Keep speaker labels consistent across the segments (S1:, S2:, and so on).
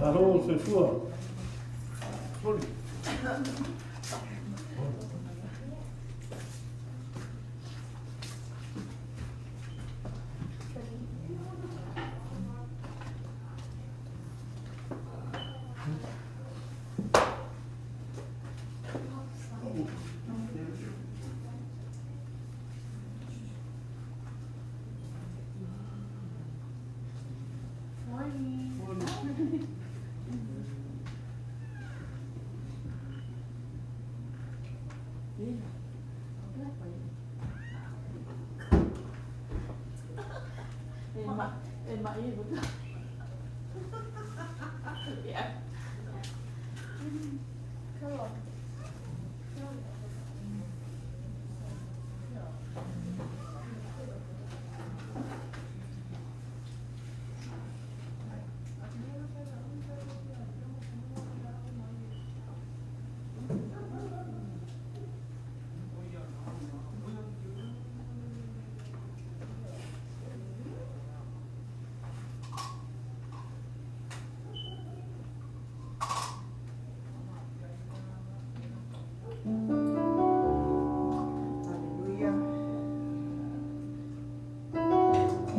S1: Allons, c'est fort.
S2: Emak ini betul. Ya. Kalau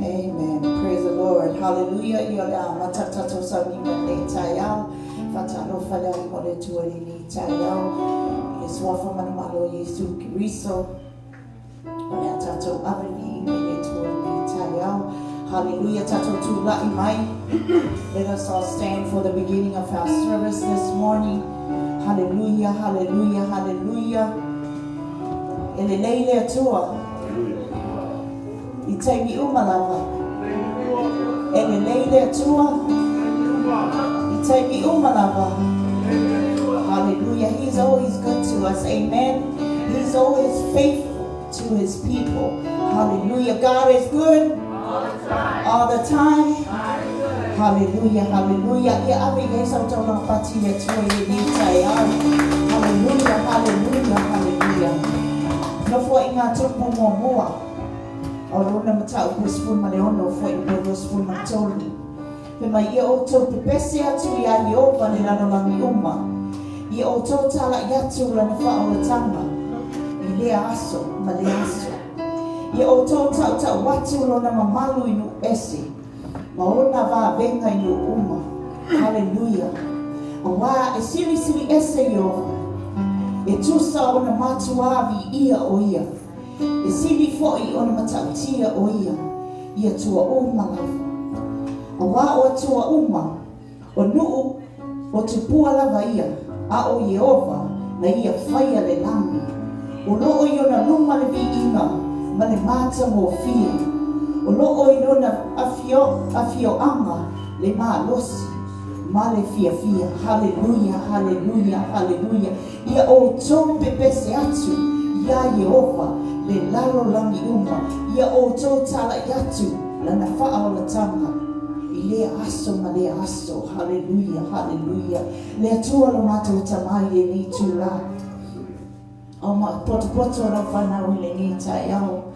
S3: Amen. Praise the Lord. Hallelujah. Yola matatato sa mimene tayo. Fatalo fala mole tuwali ni tayo. Yesu afa manamalo Yesu Kristo. Oya tato avini mene tuwali ni tayo. Hallelujah. Tato tula imai. Let us all stand for the beginning of our service this morning. Hallelujah. Hallelujah. Hallelujah. Elelele tua. Itagi umalava. Elelele tua. Itagi umalava. Hallelujah. He's always good to us. Amen. He's always faithful to his people. Hallelujah. God is good all the time. Hallelujah. Hallelujah. Hallelujah. Hallelujah. Hallelujah. No for inga tupu momoa. Orona matau kusful maleono foi kusful matoli. Pe mai ia o to pese atu ia Jehova ni lano langi uma. Ia o to tala yatu lana fa o tanga. Ile aso male aso. Ia o to tau watu lona mamalu inu ese. Maona va venga inu uma. Hallelujah. Wa esili ese Jehova. E tusa ona matuavi ia o ia. E sili foi ona matautia o ia tua uma lava. O wā o tua uma, o nuu o tupua lava ia, a o Jehova na ia whaia le lami. O loo i ona luma le vi ina, ma le mata mo fia. O loo i ona afio anga le maa losi, ma le fia. Hallelujah, hallelujah, hallelujah. Ia o tō pepese atu, ia Jehova, le lalo langi uma, ia o tō tala yatu, lana wha o la tanga. Le aso ma le aso, hallelujah, hallelujah. Le atua lo mato tamai e ni tula. O ma poto la whanau le ni taiao.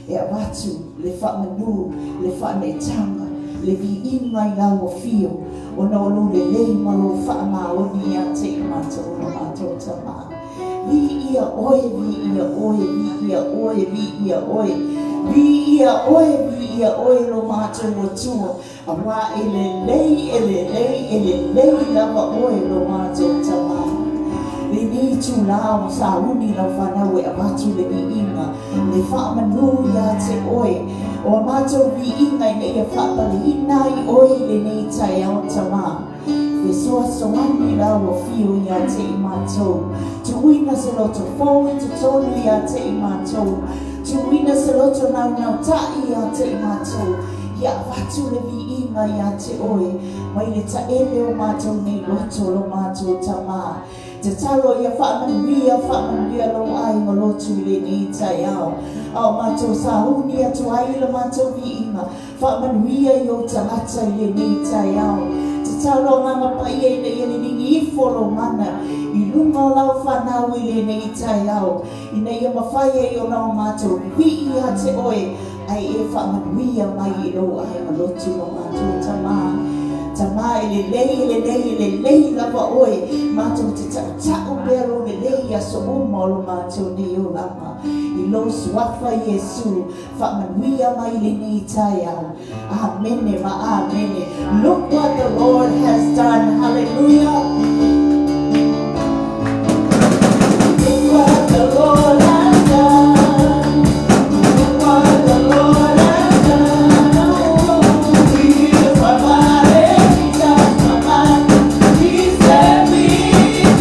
S3: E abatu, le wha manu, le wha ne tanga, le vi inga i lau o fio. O na olu le lei ma lo wha ma o ni a te mato o lo mato tamai. Vi ia oe, vi ia oe, vi ia oe, vi ia oe. Vi ia oe lo mato o tua. Awa ele lei lava oe lo mato tama. Le ni tu lao sa uni la whanau e amatu le vi inga. Le wha manu ia te oe. O mato vi inga i ne ia whapali ina i oe le ni tai au tama. E soa soani la o fio ia te i mato. Tu ina se loto fōi tu tonu ia te i mato. Tu ina se loto nau tai ia te i mato. Ia watu le vi inga ia te oe. Mai le ta ele o mato nei loto lo mato tama. Te talo ia whamanuia lo ai ma lotu le ni tai au. Au mato sahuni atu ai lo mato vi inga. Whamanuia i o talata le ni tai au. Talo nganga pa ia ina ia ni i folo mana i lunga o lau whanau i le nei tai au ina ia mawhai e o lau mātou vi ia te oe ai e whamanuia mai i lo ai ma lotu o mātou tama Tama lehi lava oi. Mātou te ta'u bero lehi aso umolo mātou ni o lama. I lo suafa Yesu. Whamanuia mai le ni taiau. Amene ma amene. Look what the Lord has done. Hallelujah. Look what the Lord has done. Look what the Lord has done. He is my body. He touched my mind. He set me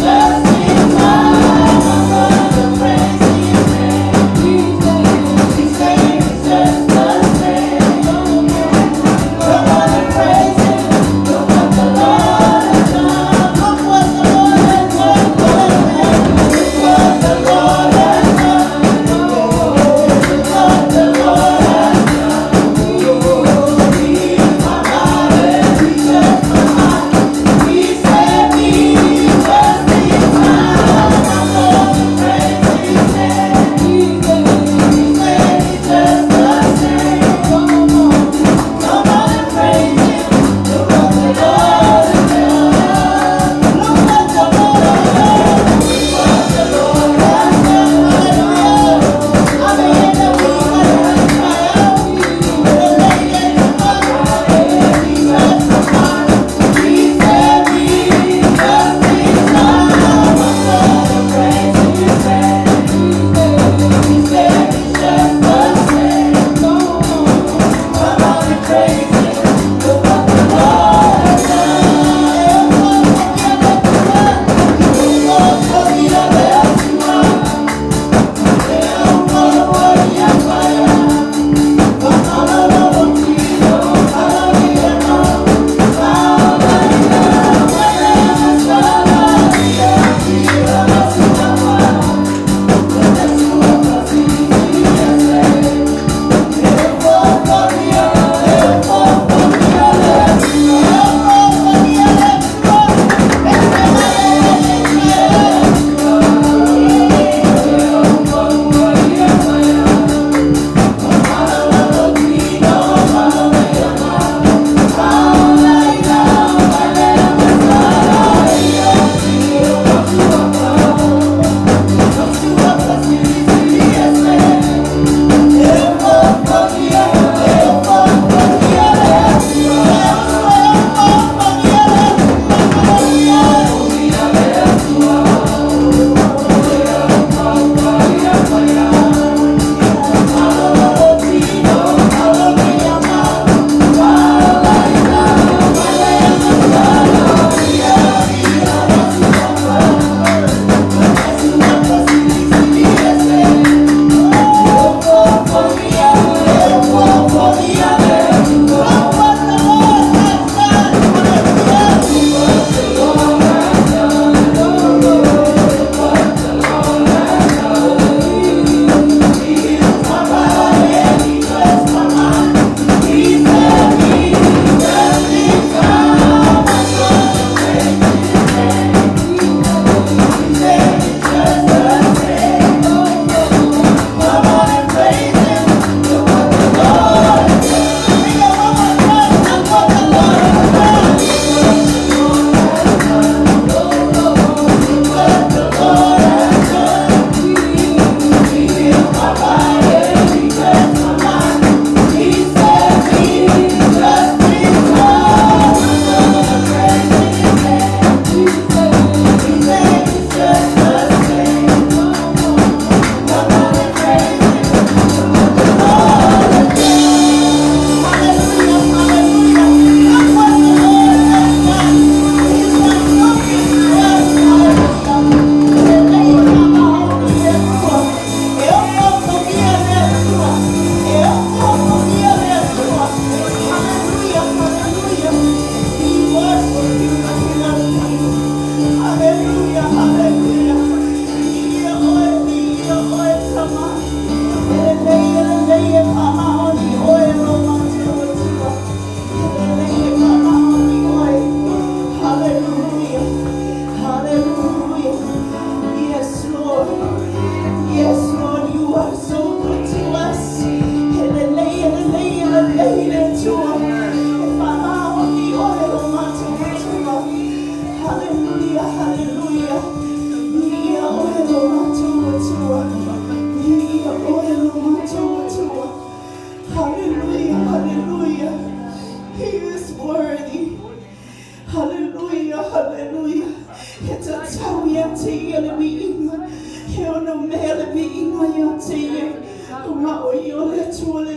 S3: just in time. I'm gonna praise His name. His name is just the same. I'm gonna praise Him. Look what the Lord has done. Look what the Lord has done. Look what the Lord has done.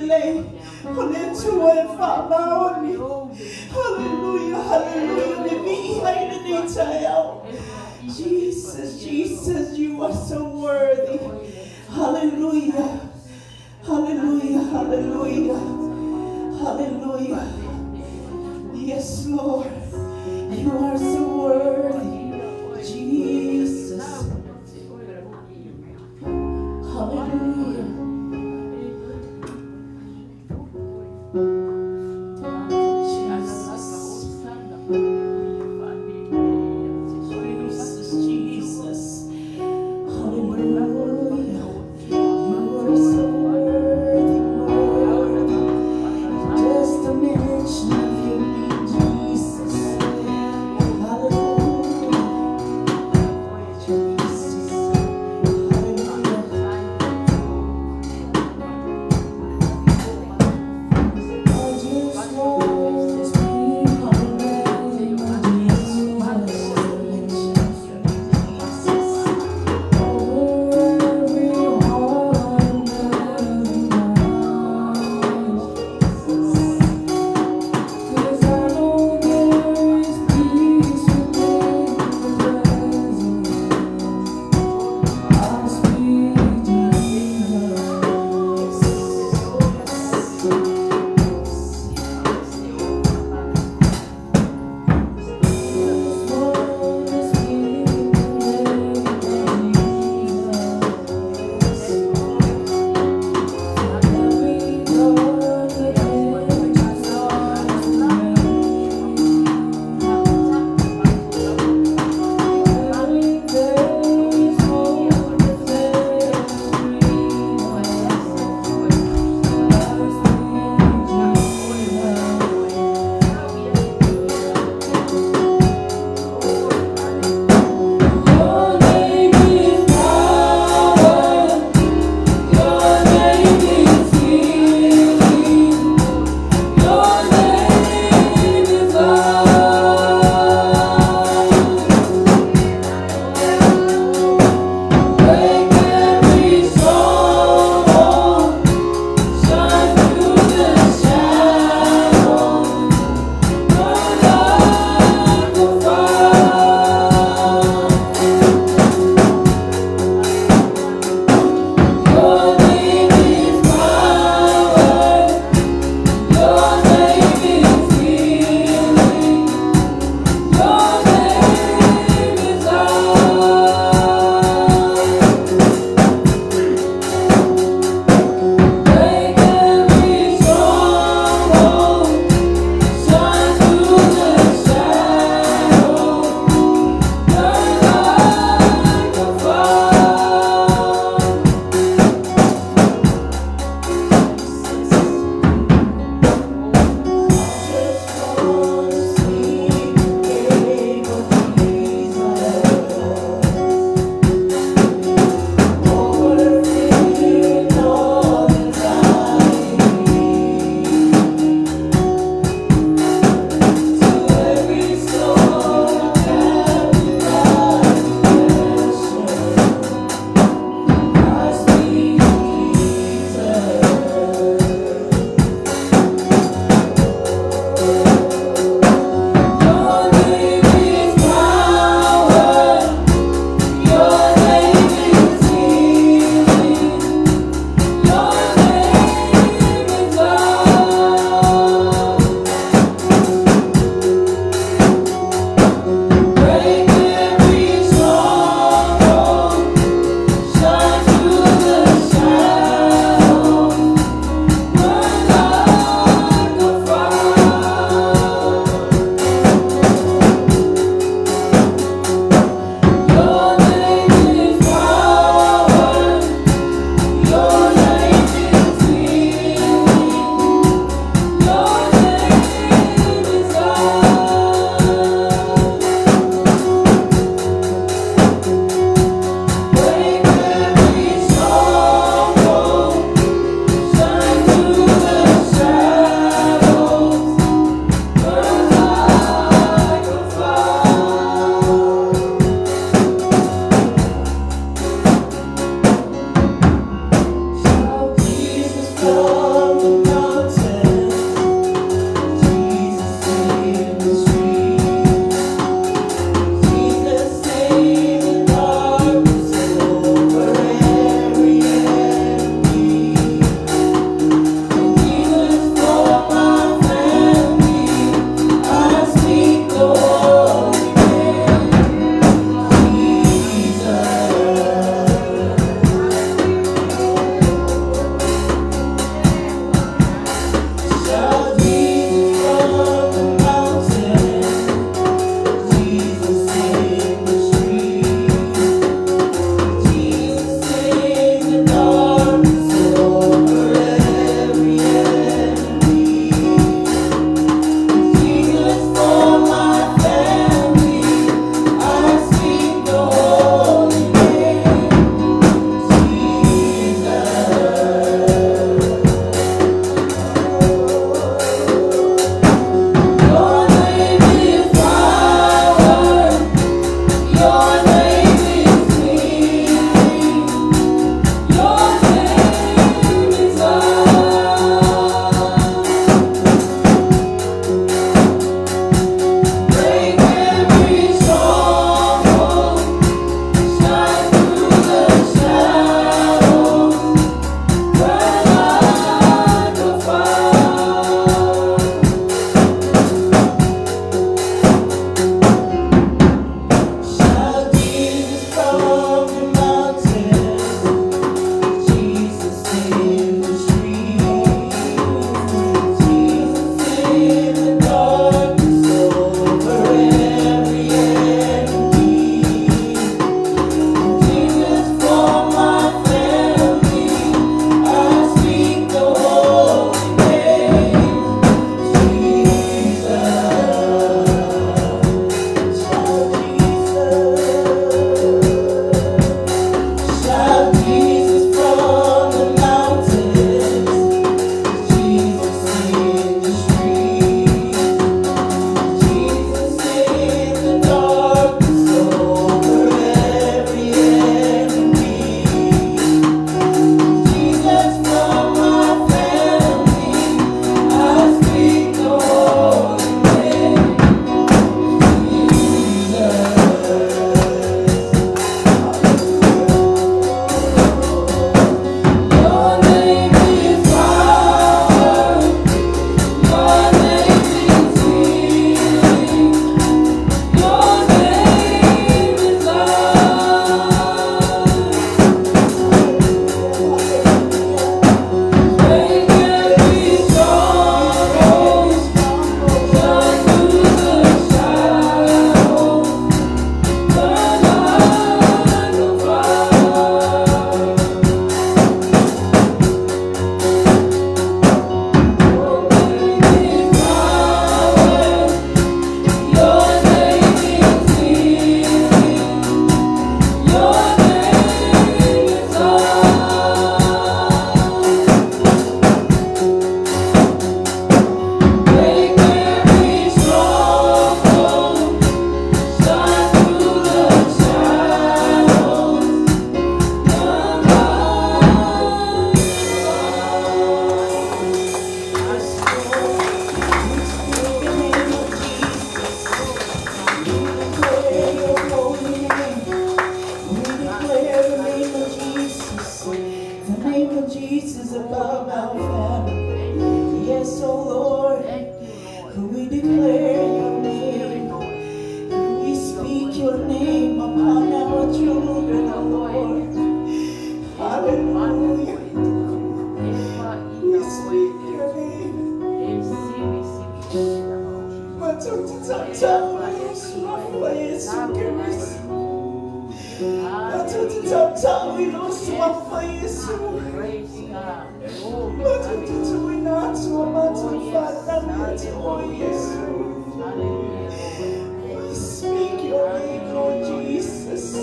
S3: sile. Ole chua whamaoni. Hallelujah, hallelujah. Le mi haina ni tayo. Jesus, Jesus, you are so worthy. Hallelujah. Hallelujah, hallelujah. Hallelujah. Yes, Lord. You are so worthy. Jesus. Hallelujah. speak your name, Lord Jesus.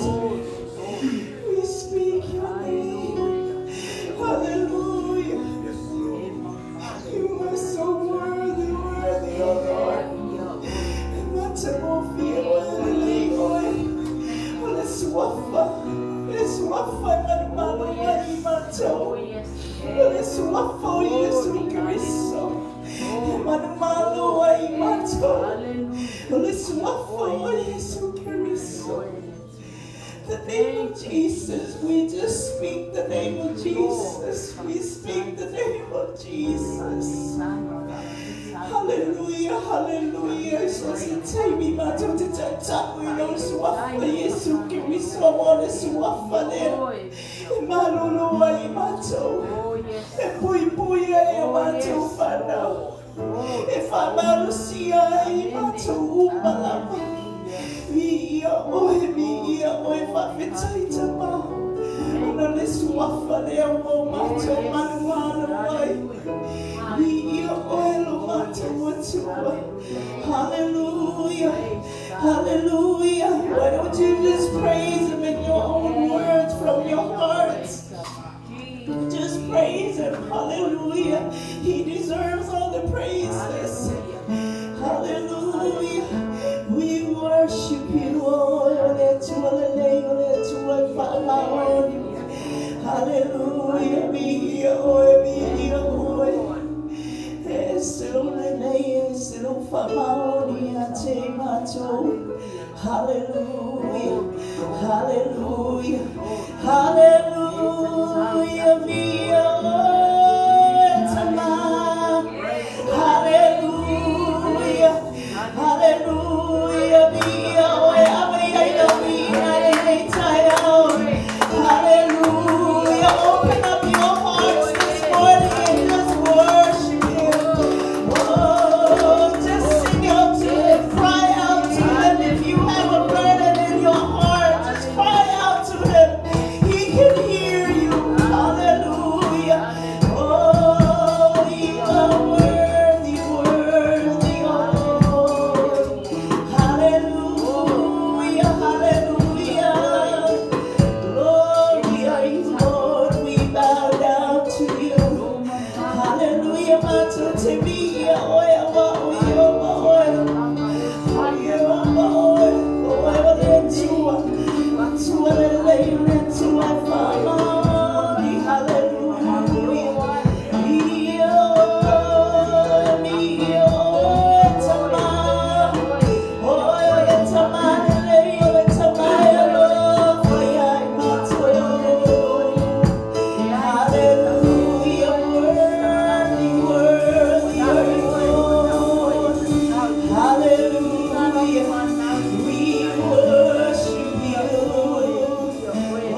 S3: We speak your name. Hallelujah. You are so worthy, worthy, oh Lord. Let's waffle, let's waffle, Yesu Kristo. Manumalo ay mato. Let's waffle, Yesu Kristo. The name of Jesus, we just speak the name of Jesus. We speak the name of Jesus. Hallelujah, hallelujah. Sasitemi mato titatamu inoswafa Yesu Kristo mwana swafale. Malulu ay mato. Epuipuya ay mato fanao. Efamalusia ay mato umalama. Via oe fafetaita ma. Unale swafale o mato manuano ay. Hallelujah. Hallelujah. Why don't you just praise him in your own words from your heart? Just praise him. Hallelujah. He deserves all the praises. Hallelujah. We worship you, Lord. Hallelujah. Hallelujah, hallelujah, hallelujah, hallelujah, hallelujah, hallelujah. Open up your hearts this morning and just worship him. Oh, just sing out to him, cry out to him. If you have a burden in your heart, just cry out to him. He can hear you. Hallelujah. Oh, you are worthy, worthy, oh Lord. Hallelujah, hallelujah. Glory are you, Lord. We bow down to you. Hallelujah, mato te mia, oya wa oya wa oya. Oya wa oya, oya wa letua. Tua lele letua famani. Hallelujah. Mia oya tama. Oya tama lele tama lo. Oya mato yo. Hallelujah, worthy, worthy are you, Lord. Hallelujah, we worship you.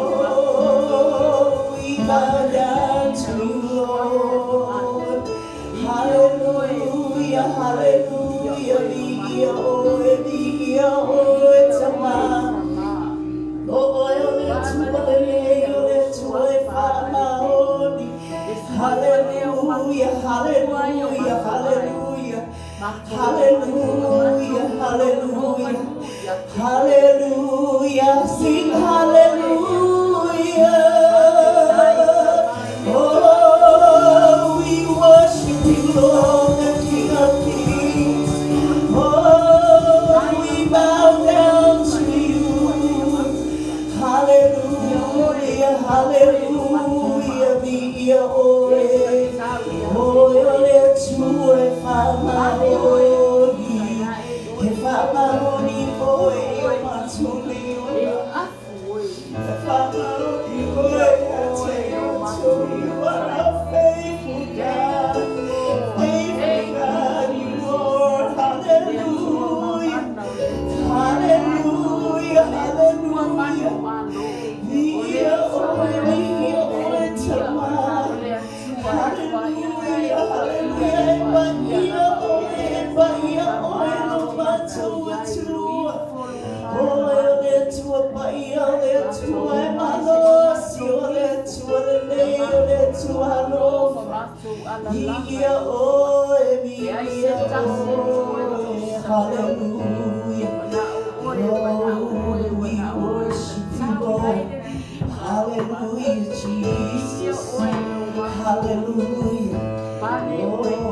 S3: Oh, we bow down to you, Lord. Hallelujah, hallelujah, hallelujah, hallelujah, hallelujah, hallelujah, hallelujah, hallelujah, sing hallelujah. Oh, we worship you, Lord, the King of Kings. Oh, we bow down to you. Hallelujah, hallelujah, via ore. Oh, le tue famani, e famani poi mazzuli. Famani poi you are a faithful God, you are. Hallelujah, hallelujah, hallelujah. Via ore, tama. Hallelujah, hallelujah, hallelujah. Hallelujah, Jesus. Hallelujah. Oh,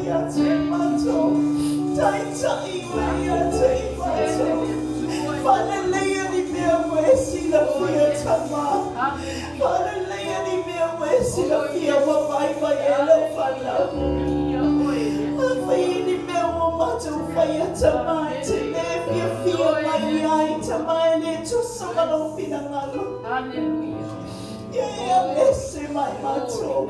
S3: ya te mato. Tai tai wa ya te mato. Hallelujah ni mea mwesi la fia tama. Hallelujah ni mea mwesi la fia wa mai mai elo fana. Hallelujah ni mea wa mato faya tama. Te fia fia mai ai tama ele tu samalo pinangalo.
S2: Hallelujah.
S3: Yeah, blessed my macho.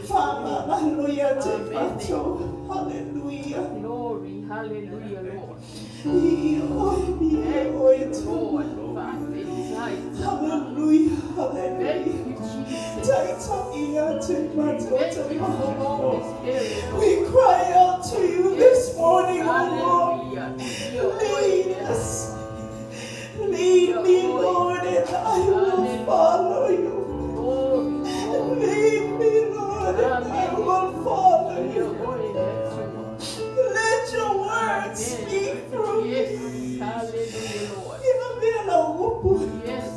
S3: Father, hallelujah, take macho. Hallelujah.
S2: Glory, hallelujah, Lord.
S3: Hallelujah.
S2: Hallelujah.
S3: Hallelujah.
S2: Hallelujah.
S3: We cry out to you this morning, O Lord. Lead us. Lead me, Lord, and I will follow you. Lead me, Lord, and I will follow you. Let your word speak through me.
S2: Hallelujah, Lord.
S3: Yes.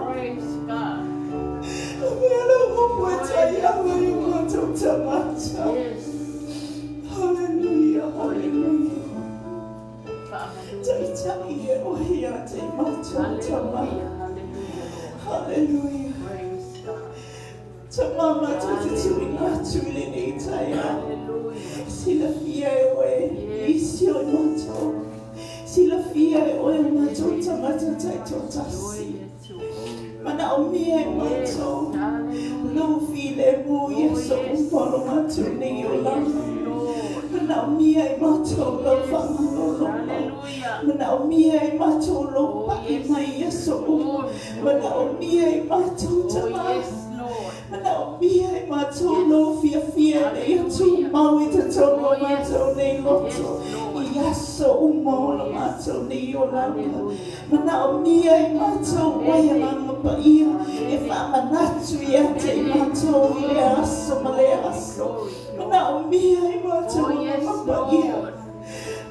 S2: Praise God. Yes.
S3: Hallelujah, hallelujah.
S2: Hallelujah.
S3: Hallelujah.
S2: Praise God.
S3: Tamama tutituina tulinitaya.
S2: Hallelujah.
S3: Sila fia ewe isio mato. Sila fia ewe mato tamata taitotasi. Mana omie mato. Lo file mu yeso umpolo mato ni yolam. Mana omie mato lo famalo lo. Mana omie mato lo pa imai yeso. Mana omie mato tamata. Mana omie mato lo fia fia ne yetu maui tatono mato ne loto. Yaso umolo mato ne yolanda. Mana omie mato waya mama pa ia. If I'm a natu yate mato ile aso male aso. Mana omie mato mama pa ia.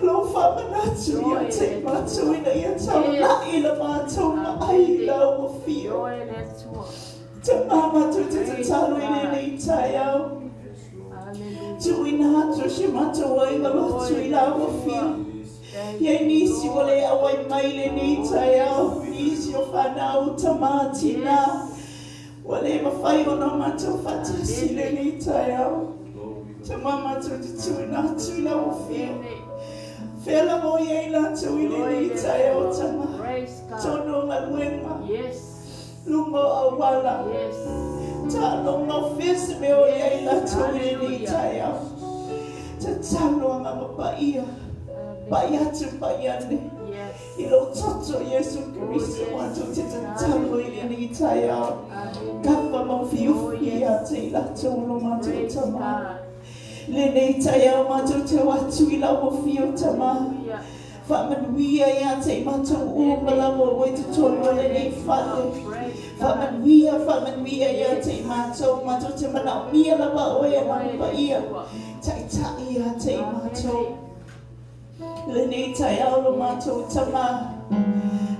S3: Lo fama natu yate mato ina yata na ila mato ma aila o fio. Tamama tu talo ile itaya. Tu ina tu shimato wa ila lo tu ila o fio. Ye nisi wale awai maile ni itaya. Nisi o fana utamati na. Wale mafai ono mato fatasi le ni itaya. Tamama tu ina tu ila o fio. Fela mo ye ila tu ile ni itaya o tama. Tono maluenga.
S2: Yes.
S3: Lungo awala.
S2: Yes.
S3: Talo no fisi me o ye ila tu ile ni itaya. Talo mama paia. Bayatu bayane.
S2: Yes.
S3: Ilo toto Yesu Kristo watu talo ile ni itaya. Gava mo fiu ya te ila tolo mato tama. Lene itaya mato te watu ila mo fiu tama. Faman wia ya te mato umala mo wete tolo lene fale. Faman wia ya te mato te mana mia la ba oya ma ia. Tai ya te mato. Lene itaya lo mato tama.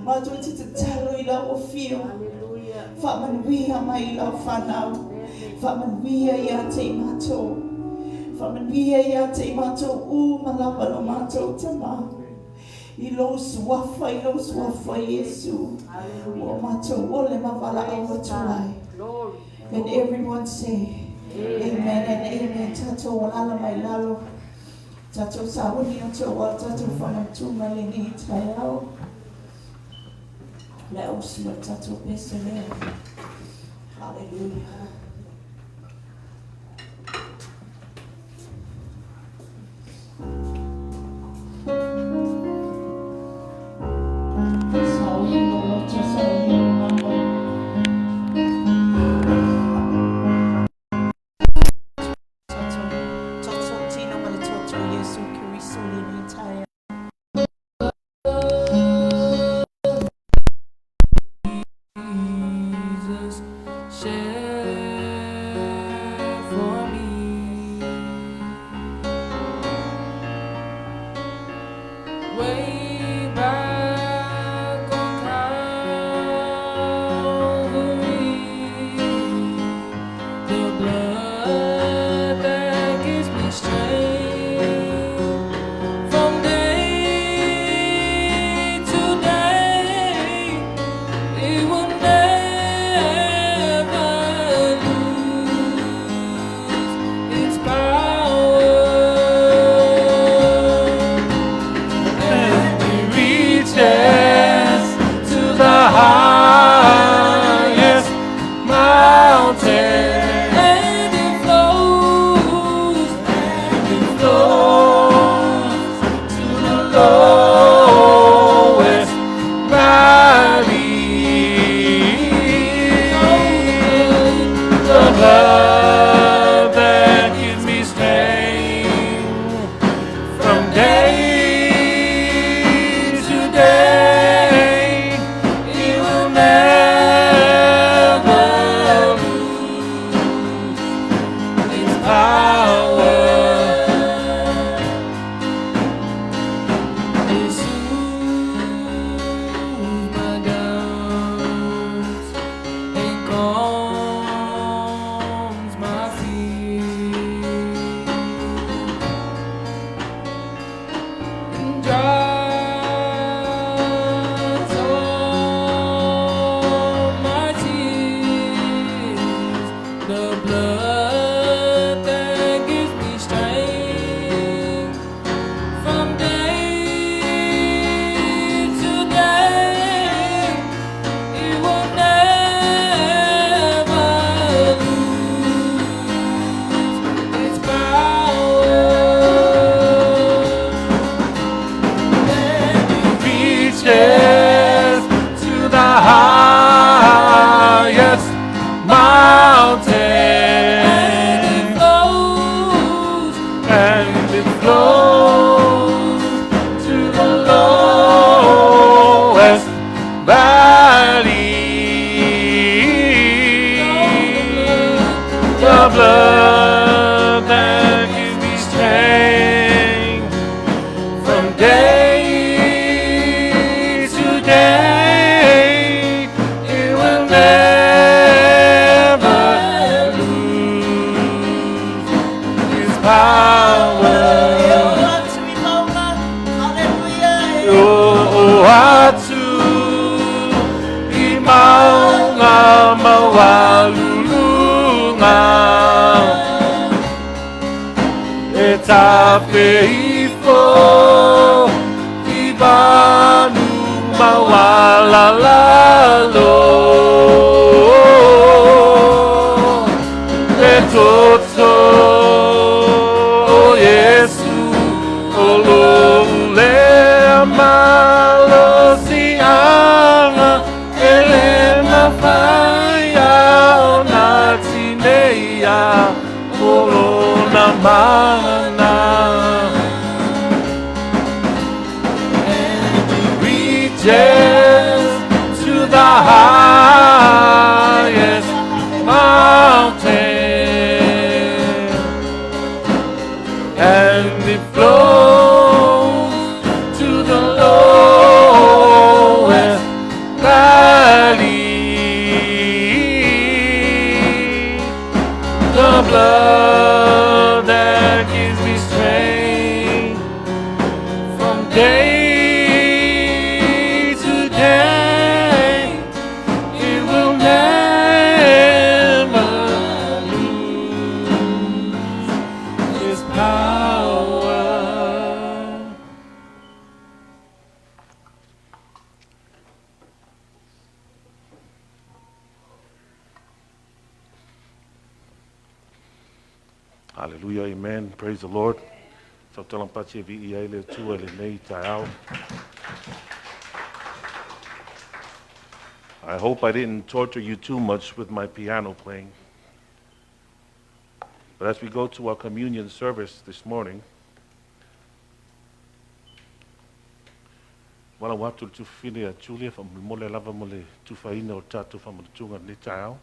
S3: Mato te talo ila mo fiu. Faman wia mai ila fanau. Faman wia ya te mato. Faman wia ya te mato umala lo mato tama. Ilo suafa Yesu. O mato ole mavala o tulai. And everyone say amen and amen. Tato walala mai lalo. Tato sawuni o tawa tato famatuma lini tayao. La usma tato pesele. Hallelujah.
S1: Jesus, share. power. It soothes my doubts and calms my fears and dries all my tears. The blood that gives me strength from day to day, it will never lose its power. And it reaches to the highest mountain, and it flows to the lowest valley. The blood that gives me strength from day to day, it will never lose its power. Oh, atu imaunga mawalulunga etafeifo ibanu mawalalalo etoto Yesu olole malosianga elema faya onatineya olona mana. And it reaches to the highest mountain, and it flows to the lowest valley. The blood that gives me strength from day to day, it will never lose its power. Hallelujah, amen. Praise the Lord. So talang pachi vi ia le tua le nei tau. I hope I didn't torture you too much with my piano playing. But as we go to our communion service this morning, wala watu tu fili a Julia fa mole lava mole tu faina o tatu fa mtunga ni tau.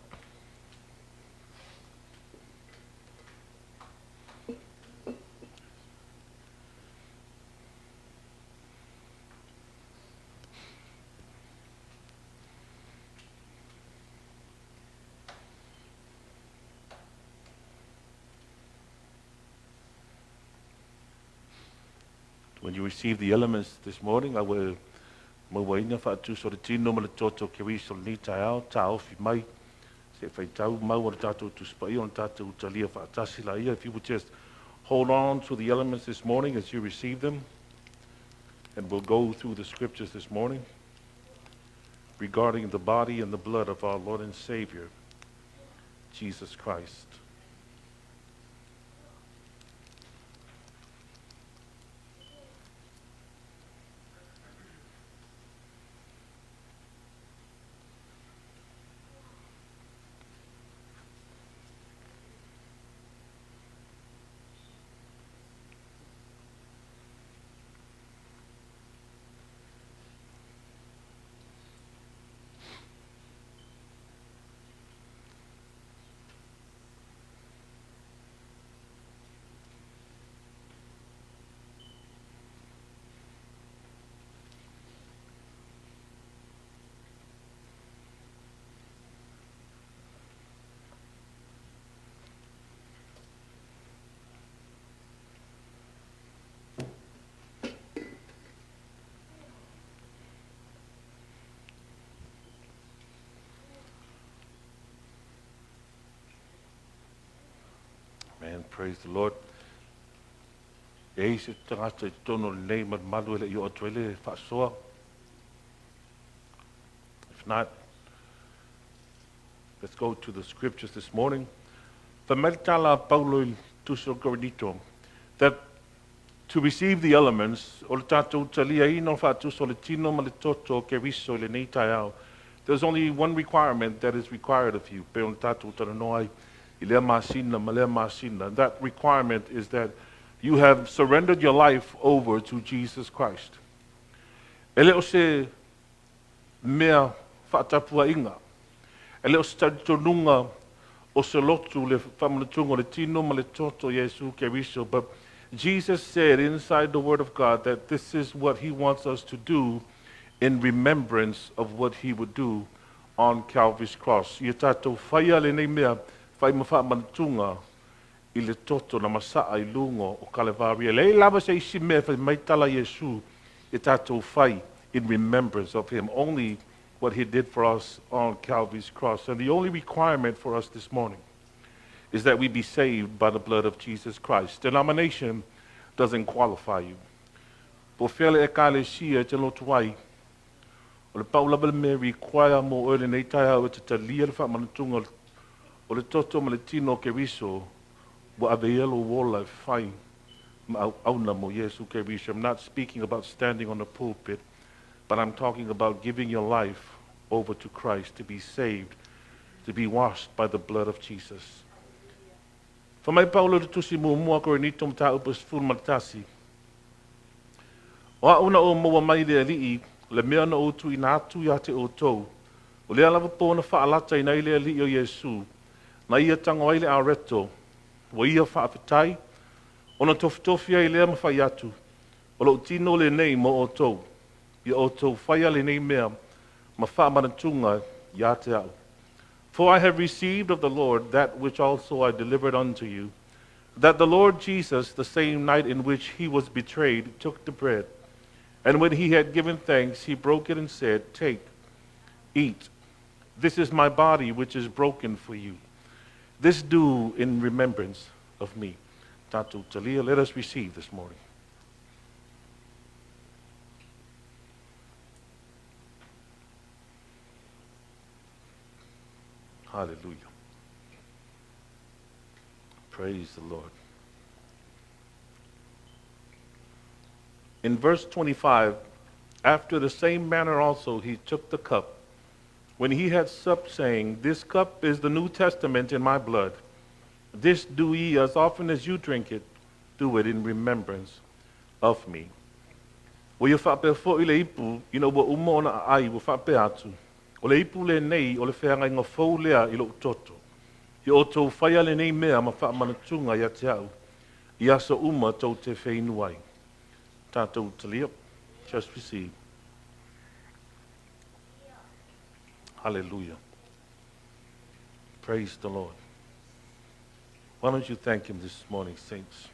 S1: When you receive the elements this morning, I will mawaina fa tu so tino mole toto kiri so ni tau tau fi mai se fa tau mau o tatu tu spai on tatu talia fa tasila ia. If you would just hold on to the elements this morning as you receive them, and we'll go through the scriptures this morning regarding the body and the blood of our Lord and Savior, Jesus Christ. Amen. Praise the Lord. E se tangata I tono nei malu ele I o tuele whaasoa. If not, let's go to the scriptures this morning. Whameritala Paulo I tuso Korinito, that to receive the elements, o le tātou talia ino whaatuso le tino ma le toto ke riso le nei tai au. There's only one requirement that is required of you. Pe o le tātou taranoai, I lea māsina, ma lea māsina. That requirement is that you have surrendered your life over to Jesus Christ. Ele o se mea whaatapua inga. Ele o se taritonunga o se lotu le whamanatunga le tino ma le toto Yesu ke riso. But Jesus said inside the Word of God that this is what He wants us to do in remembrance of what He would do on Calvary's cross. Ia tātou whaia le nei mea whai mawhamanatunga I le toto na masaa I lungo o Kalevaria. Le lava se isi mea whai maitala Yesu ia tātou whai in remembrance of Him. Only what He did for us on Calvary's cross. And the only requirement for us this morning is that we be saved by the blood of Jesus Christ. Denomination doesn't qualify you. Po fele e kalesia te lotu ai. O le paulabele me require mo ele nei tai au te talia le whamanatunga o le toto ma le tino ke riso wa aveielo wola e whai ma auna mo Yesu ke riso. I'm not speaking about standing on the pulpit, but I'm talking about giving your life over to Christ to be saved, to be washed by the blood of Jesus. Whamai Paulo te tusi mua Korinito mta upus ful matasi. O auna o mua mai le alii, le mea na o tu ina atu ia te o tou. O lea lava pōna whaalata ina ile alii o Yesu. Na ia tango aile a reto. Wa ia whaafitai. Ona tofitofia I lea mawhai atu. O lo tino le nei mo o tou. Ia o tou whaia le nei mea. Ma whaamanatunga ia te au. For I have received of the Lord that which also I delivered unto you, that the Lord Jesus, the same night in which He was betrayed, took the bread. And when He had given thanks, He broke it and said, Take, eat. This is my body which is broken for you. This do in remembrance of me. Tatu Talia, let us receive this morning. Hallelujah. Praise the Lord. In verse 25, after the same manner also He took the cup, when He had supped, saying, This cup is the New Testament in my blood. This do ye as often as you drink it, do it in remembrance of me. O ia whape fo I le ipu, ina ua umona ai ua whape atu. O le ipu le nei, o le whenga inga fau lea I lo toto. I o tau whaia le nei mea ma whaamanatunga ia te au. I asa uma tau te whainuai. Tātou talia, just receive. Hallelujah. Praise the Lord. Why don't you thank Him this morning, saints?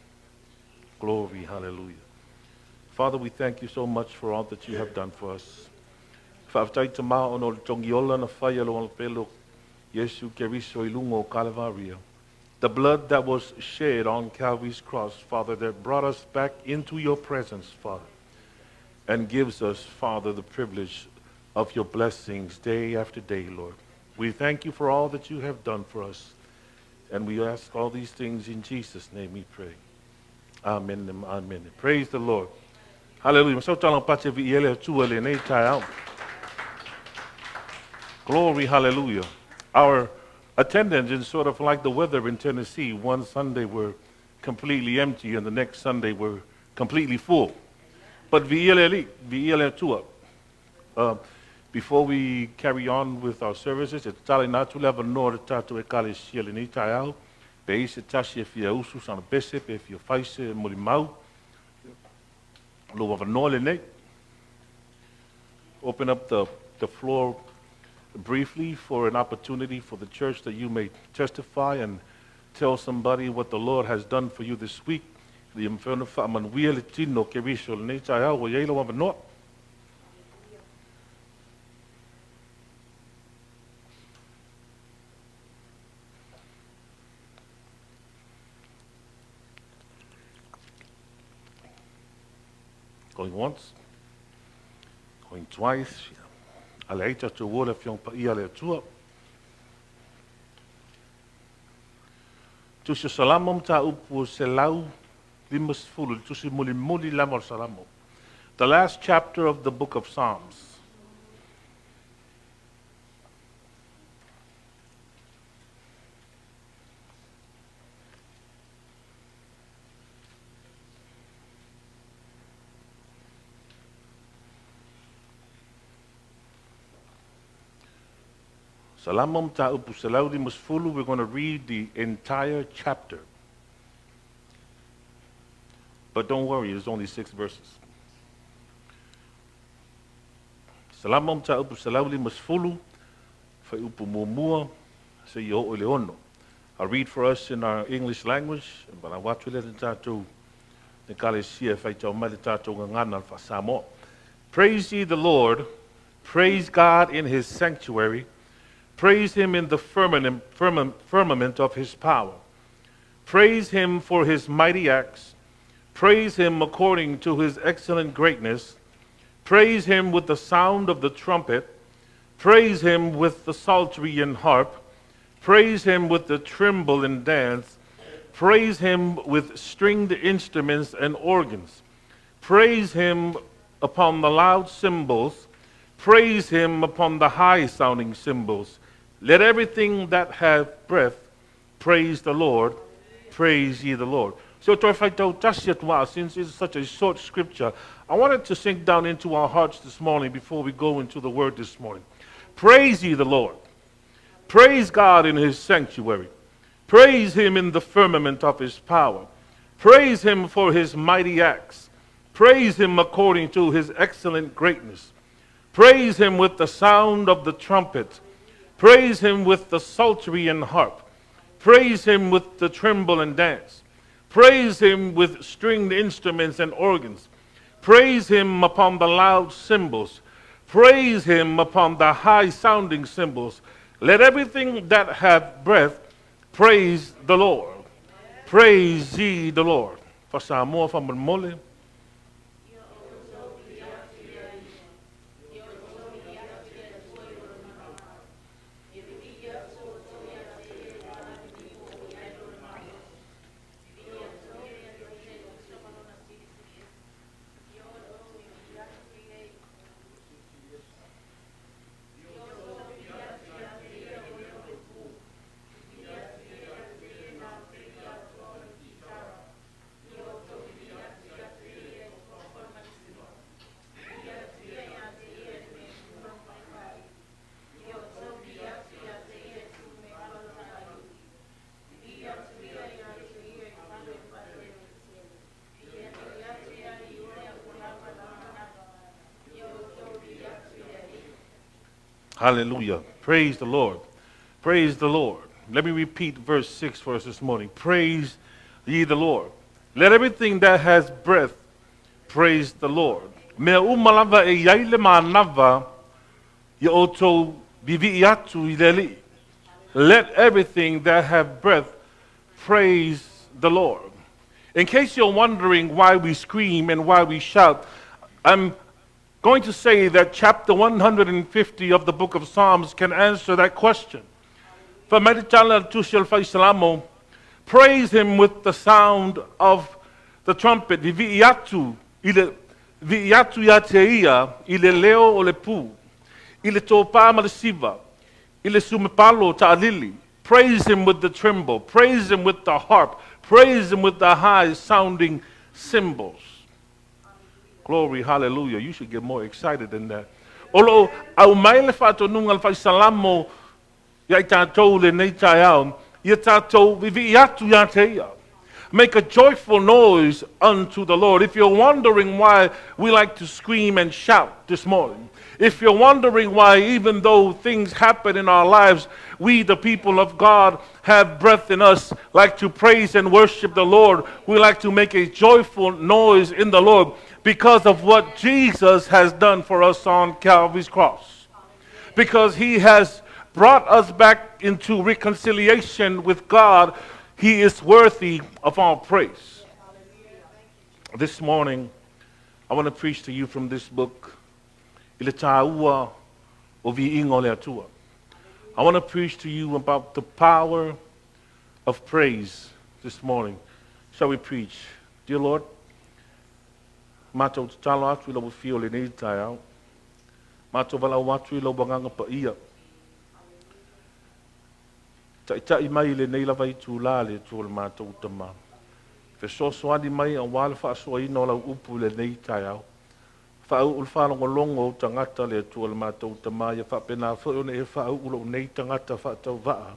S1: Glory, hallelujah. Father, we thank you so much for all that you have done for us. Whaaftai te maa ono le tongiola na whaia lo pelo Yesu ke riso I lungo o Kalevaria. The blood that was shed on Calvary's cross, Father, that brought us back into your presence, Father, and gives us, Father, the privilege of your blessings day after day, Lord. We thank you for all that you have done for us, and we ask all these things in Jesus' name we pray. Amen and amen. Praise the Lord. Hallelujah. So talang pache vi ele tua le nei tai au. Glory, hallelujah. Our attendance is sort of like the weather in Tennessee. One Sunday we're completely empty and the next Sunday we're completely full. But vi tua. Before we carry on with our services, it's tali natu leva no tatu e kale siele ni tai au. Pe se tasi e fia usu sana bese pe fia faise mori mau. Lo wa no le nei. Open up the floor briefly for an opportunity for the church that you may testify and tell somebody what the Lord has done for you this week. The inferno fa man wiele tino ke viso le nei tai au wa yelo wa no. Going once. Going twice. Ale aita tu wole fiong pa ia le tua. Tu se salamom ta upu se lau limas fulu. Tu se muli muli lamor salamo. The last chapter of the book of Psalms. Salamom ta upu se lau limas fulu. We're going to read the entire chapter. But don't worry, there's only 6 verses. Salamom ta upu se lau limas fulu. Fa upu muamua se i o leono. I'll read for us in our English language, but I want to let it tatou the kalesia fa tau mai tatou ngana fa Samoa. Praise ye the Lord, praise God in his sanctuary, praise him in the firmament of his power. Praise him for his mighty acts, praise him according to his excellent greatness, praise him with the sound of the trumpet, praise him with the psaltery and harp, praise him with the timbrel and dance, praise him with stringed instruments and organs, praise him upon the loud cymbals, praise him upon the high-sounding cymbals. Let everything that hath breath praise the Lord, praise ye the Lord. So since it's such a short scripture, I wanted to sink down into our hearts this morning before we go into the word this morning. Praise ye the Lord. Praise God in his sanctuary. Praise him in the firmament of his power. Praise him for his mighty acts. Praise him according to his excellent greatness. Praise him with the sound of the trumpet. Praise him with the psaltery and harp. Praise him with the timbrel and dance. Praise him with stringed instruments and organs. Praise him upon the loud cymbals. Praise him upon the high-sounding cymbals. Let everything that hath breath praise the Lord. Praise ye the Lord. For Samoa from Mole. Hallelujah. Praise the Lord. Praise the Lord. Let me repeat verse 6 for us this morning. Praise ye the Lord. Let everything that has breath praise the Lord. Mea umalava e yaile manava ye oto viviatu ileli. Let everything that have breath praise the Lord. In case you're wondering why we scream and why we shout, I'm going to say that chapter 150 of the book of Psalms can answer that question. Praise him with the sound of the trumpet. Viviatu yateia, ile leo o le pu, ile topa malesiva, ile sumepalo ta'alili. Praise him with the timbrel. Praise him with the harp. Praise him with the high-sounding cymbals. Glory, hallelujah. You should get more excited than that. Olo, au maile fato nungal fai salamo, ya tatou le nei taiao, ya tatou viviatu yateia. Make a joyful noise unto the Lord. If you're wondering why we like to scream and shout this morning, if you're wondering why even though things happen in our lives, we, the people of God, have breath in us, like to praise and worship the Lord, we like to make a joyful noise in the Lord because of what Jesus has done for us on Calvary's cross. Because he has brought us back into reconciliation with God. He is worthy of our praise. This morning, I want to preach to you from this book. Ile tāua o viingo le atua. I want to preach to you about the power of praise this morning. Shall we preach? Dear Lord, mātou te talo atu I lau whio le nei tai au. Mātou walau atu I lau wanganga pa ia. Tai mai le nei lava I tū la le tū le mātou tama. Fe soani mai a wale wha asua ino lau upu le nei tai au. Wha ul whanongo longo o tangata le tū le mātou tama. Ia wha pena whaone e wha ulo nei tangata wha tau waa.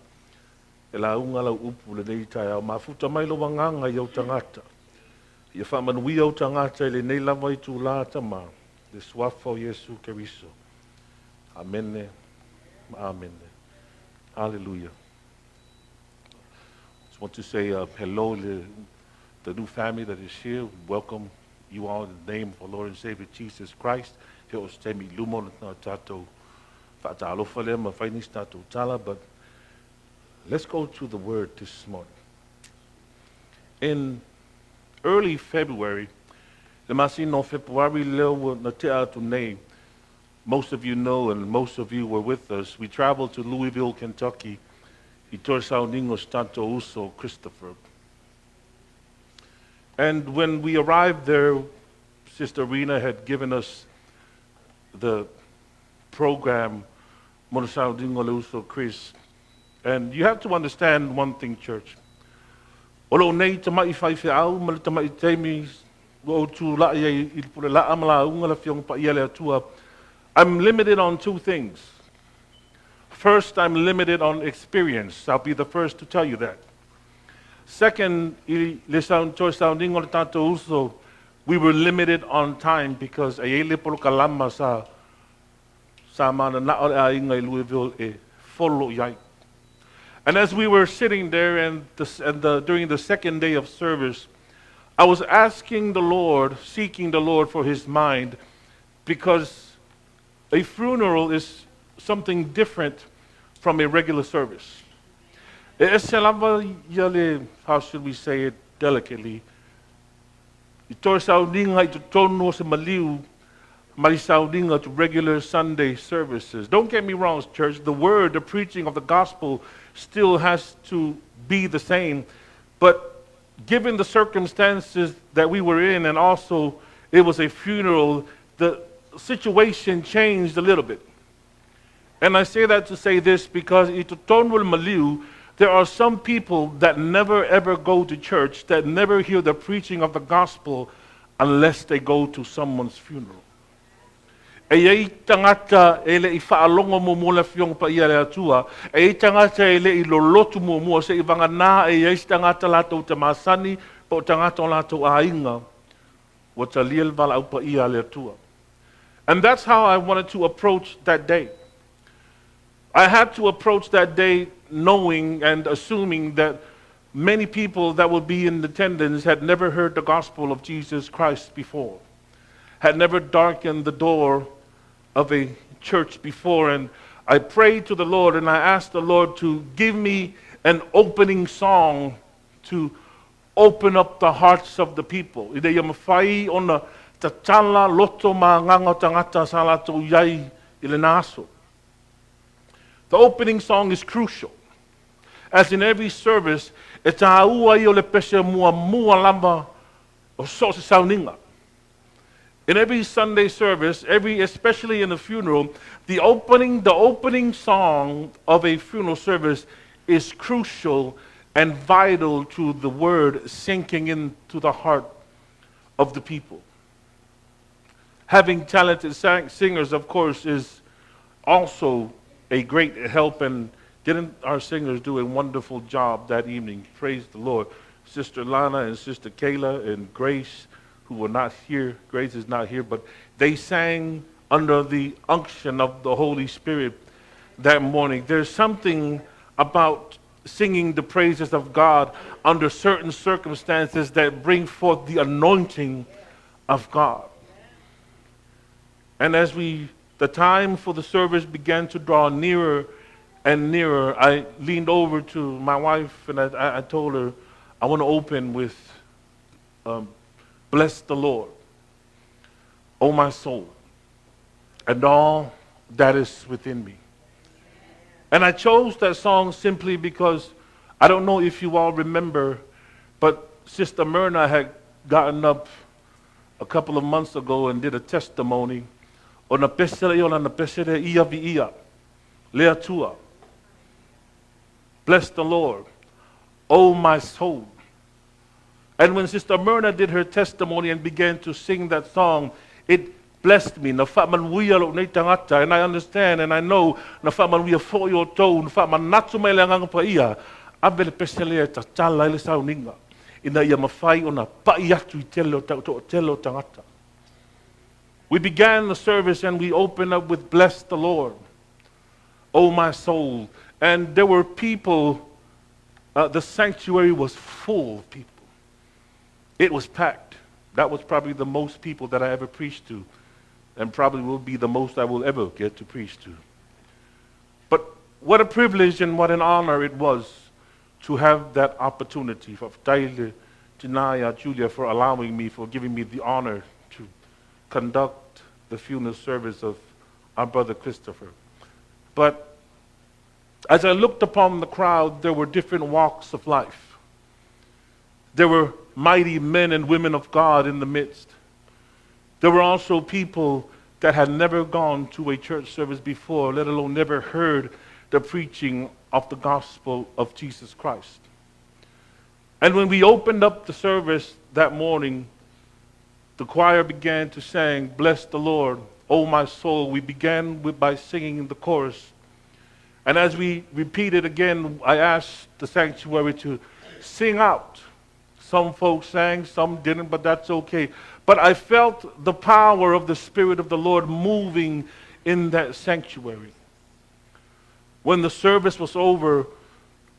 S1: E la unga lau upu le nei tai au. Ma futa mai lo wanganga I au tangata. Ia wha manui au tangata le nei lava I tū la tama. Le swafo Yesu Keriso. Amen. Amen. Hallelujah. Just want to say hello to the new family that is here. Welcome you all in the name of our Lord and Savior Jesus Christ. He was temi lumo na tato whaatalofa le ma whainis tato tala, but let's go to the word this morning. In early February, the masino February leo na te atu nei. Most of you know, and most of you were with us. We traveled to Louisville, Kentucky. I torsau ningos tanto uso Christopher. And when we arrived there, Sister Rena had given us the program, Monosau Dingo Uso Chris. And you have to understand one thing, church. Olo nei tamai whaiwhi au, mali tamai teimi, o tu la ia I pule la amala unga la fiong pa ia le atua. I'm limited on two things. First, I'm limited on experience. I'll be the first to tell you that. Second, we were limited on time because and as we were sitting there and during the second day of service, I was asking the Lord, seeking the Lord for His mind, because a funeral is something different from a regular service. How should we say it delicately? To regular Sunday services. Don't get me wrong, church. The word, the preaching of the gospel still has to be the same. But given the circumstances that we were in, and also it was a funeral, the situation changed a little bit. And I say that to say this because there are some people that never ever go to church, that never hear the preaching of the gospel unless they go to someone's funeral. E tangata ele I whaalongo mo mo la fiong pa ia le atua. E tangata ele I lolotu mo mo se I wangana e tangata lato tamasani po tangata lato ainga. Wata liel vala au pa ia le atua. And that's how I wanted to approach that day. I had to approach that day knowing and assuming that many people that would be in attendance had never heard the gospel of Jesus Christ before, had never darkened the door of a church before. And I prayed to the Lord and I asked the Lord to give me an opening song to open up the hearts of the people. Tatala loto ma nganga tangata salato yai ilenaso. The opening song is crucial. As in every service, it's a ua I o le pese mua lamba o so se sauninga. In every Sunday service, especially in a funeral, the opening song of a funeral service is crucial and vital to the word sinking into the heart of the people. Having talented singers, of course, is also a great help, and didn't our singers do a wonderful job that evening? Praise the Lord. Sister Lana and Sister Kayla and Grace, who were not here. Grace is not here, but they sang under the unction of the Holy Spirit that morning. There's something about singing the praises of God under certain circumstances that bring forth the anointing of God. And as the time for the service began to draw nearer and nearer, I leaned over to my wife and I told her, I want to open with Bless the Lord. O my soul, and all that is within me. And I chose that song simply because I don't know if you all remember, but Sister Myrna had gotten up a couple of months ago and did a testimony on a pesere on a pesere ia vi ia, lea tua. Bless the Lord, O my soul. And when Sister Myrna did her testimony and began to sing that song, it blessed me. And I understand and I know na whamanuia fo yo tau, na whamanatu mai leanga pa ia, abele pesele ta tala ile sauninga. Ina ia mawhai o na pai atu I telo tangata. We began the service and we opened up with Bless the Lord, O my soul. And there were people, the sanctuary was full of people. It was packed. That was probably the most people that I ever preached to, and probably will be the most I will ever get to preach to. But what a privilege and what an honor it was to have that opportunity. For Taile, Tinaya, Julia, for allowing me, for giving me the honor to conduct the funeral service of our brother Christopher. But as I looked upon the crowd, there were different walks of life. There were mighty men and women of God in the midst. There were also people that had never gone to a church service before, let alone never heard the preaching of the gospel of Jesus Christ. And when we opened up the service that morning, the choir began to sing, Bless the Lord, O my soul. We began by singing the chorus. And as we repeated again, I asked the sanctuary to sing out. Some folks sang, some didn't, but that's okay. But I felt the power of the Spirit of the Lord moving in that sanctuary. When the service was over,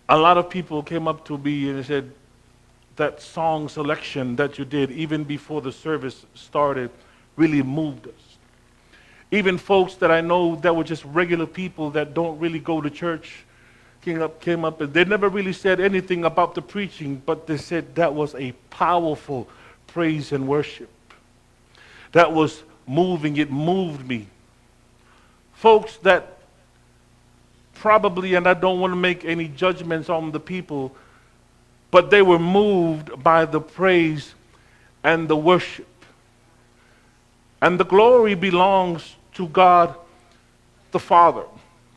S1: a lot of people came up to me and said, that song selection that you did even before the service started really moved us. Even folks that I know that were just regular people that don't really go to church came up and they never really said anything about the preaching, but they said that was a powerful praise and worship. That was moving, it moved me. Folks that probably, and I don't want to make any judgments on the people, but they were moved by the praise and the worship. And the glory belongs to God the Father.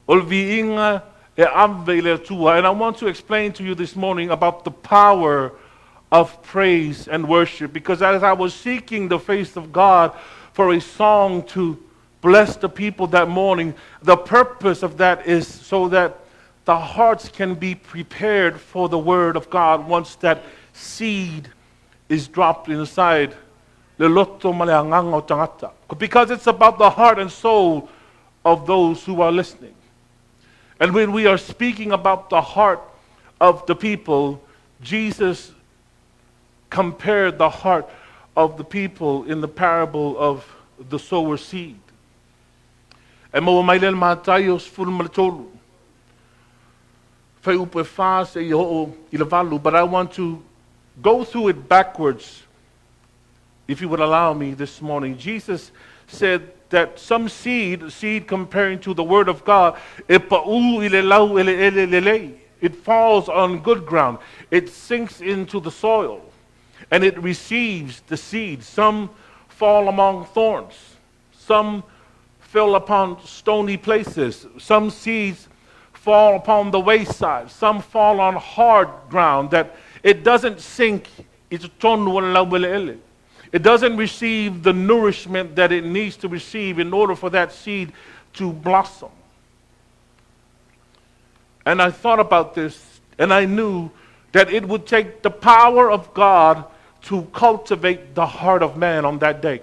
S1: And I want to explain to you this morning about the power of praise and worship, because as I was seeking the face of God for a song to bless the people that morning, the purpose of that is so that the hearts can be prepared for the word of God once that seed is dropped inside. Because it's about the heart and soul of those who are listening. And when we are speaking about the heart of the people, Jesus compared the heart of the people in the parable of the sower seed. But I want to go through it backwards, if you would allow me this morning. Jesus said that some seed comparing to the word of God, it falls on good ground. It sinks into the soil and it receives the seed. Some fall among thorns. Some fell upon stony places. Some seeds fall upon the wayside. Some fall on hard ground that it doesn't sink. It doesn't receive the nourishment that it needs to receive in order for that seed to blossom. And I thought about this, and I knew that it would take the power of God to cultivate the heart of man on that day.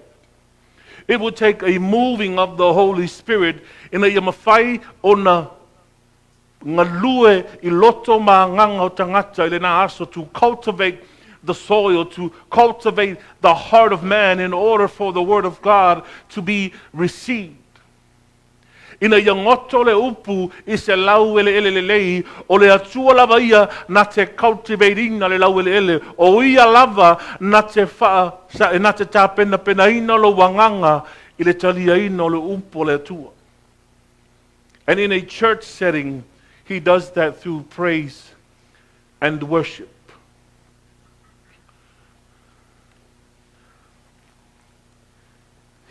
S1: It would take a moving of the Holy Spirit in a yamafai ona ngalue iloto maanganga tangata ilena aso to cultivate the soil, to cultivate the heart of man in order for the word of God to be received. Ina ia ngoto le upu I se lau ele lei o le atua lava ia na te cultivating na le lau ele o ia lava na te na te pena ina lo wanganga I le talia ina o le upu o le atua. And in a church setting, he does that through praise and worship.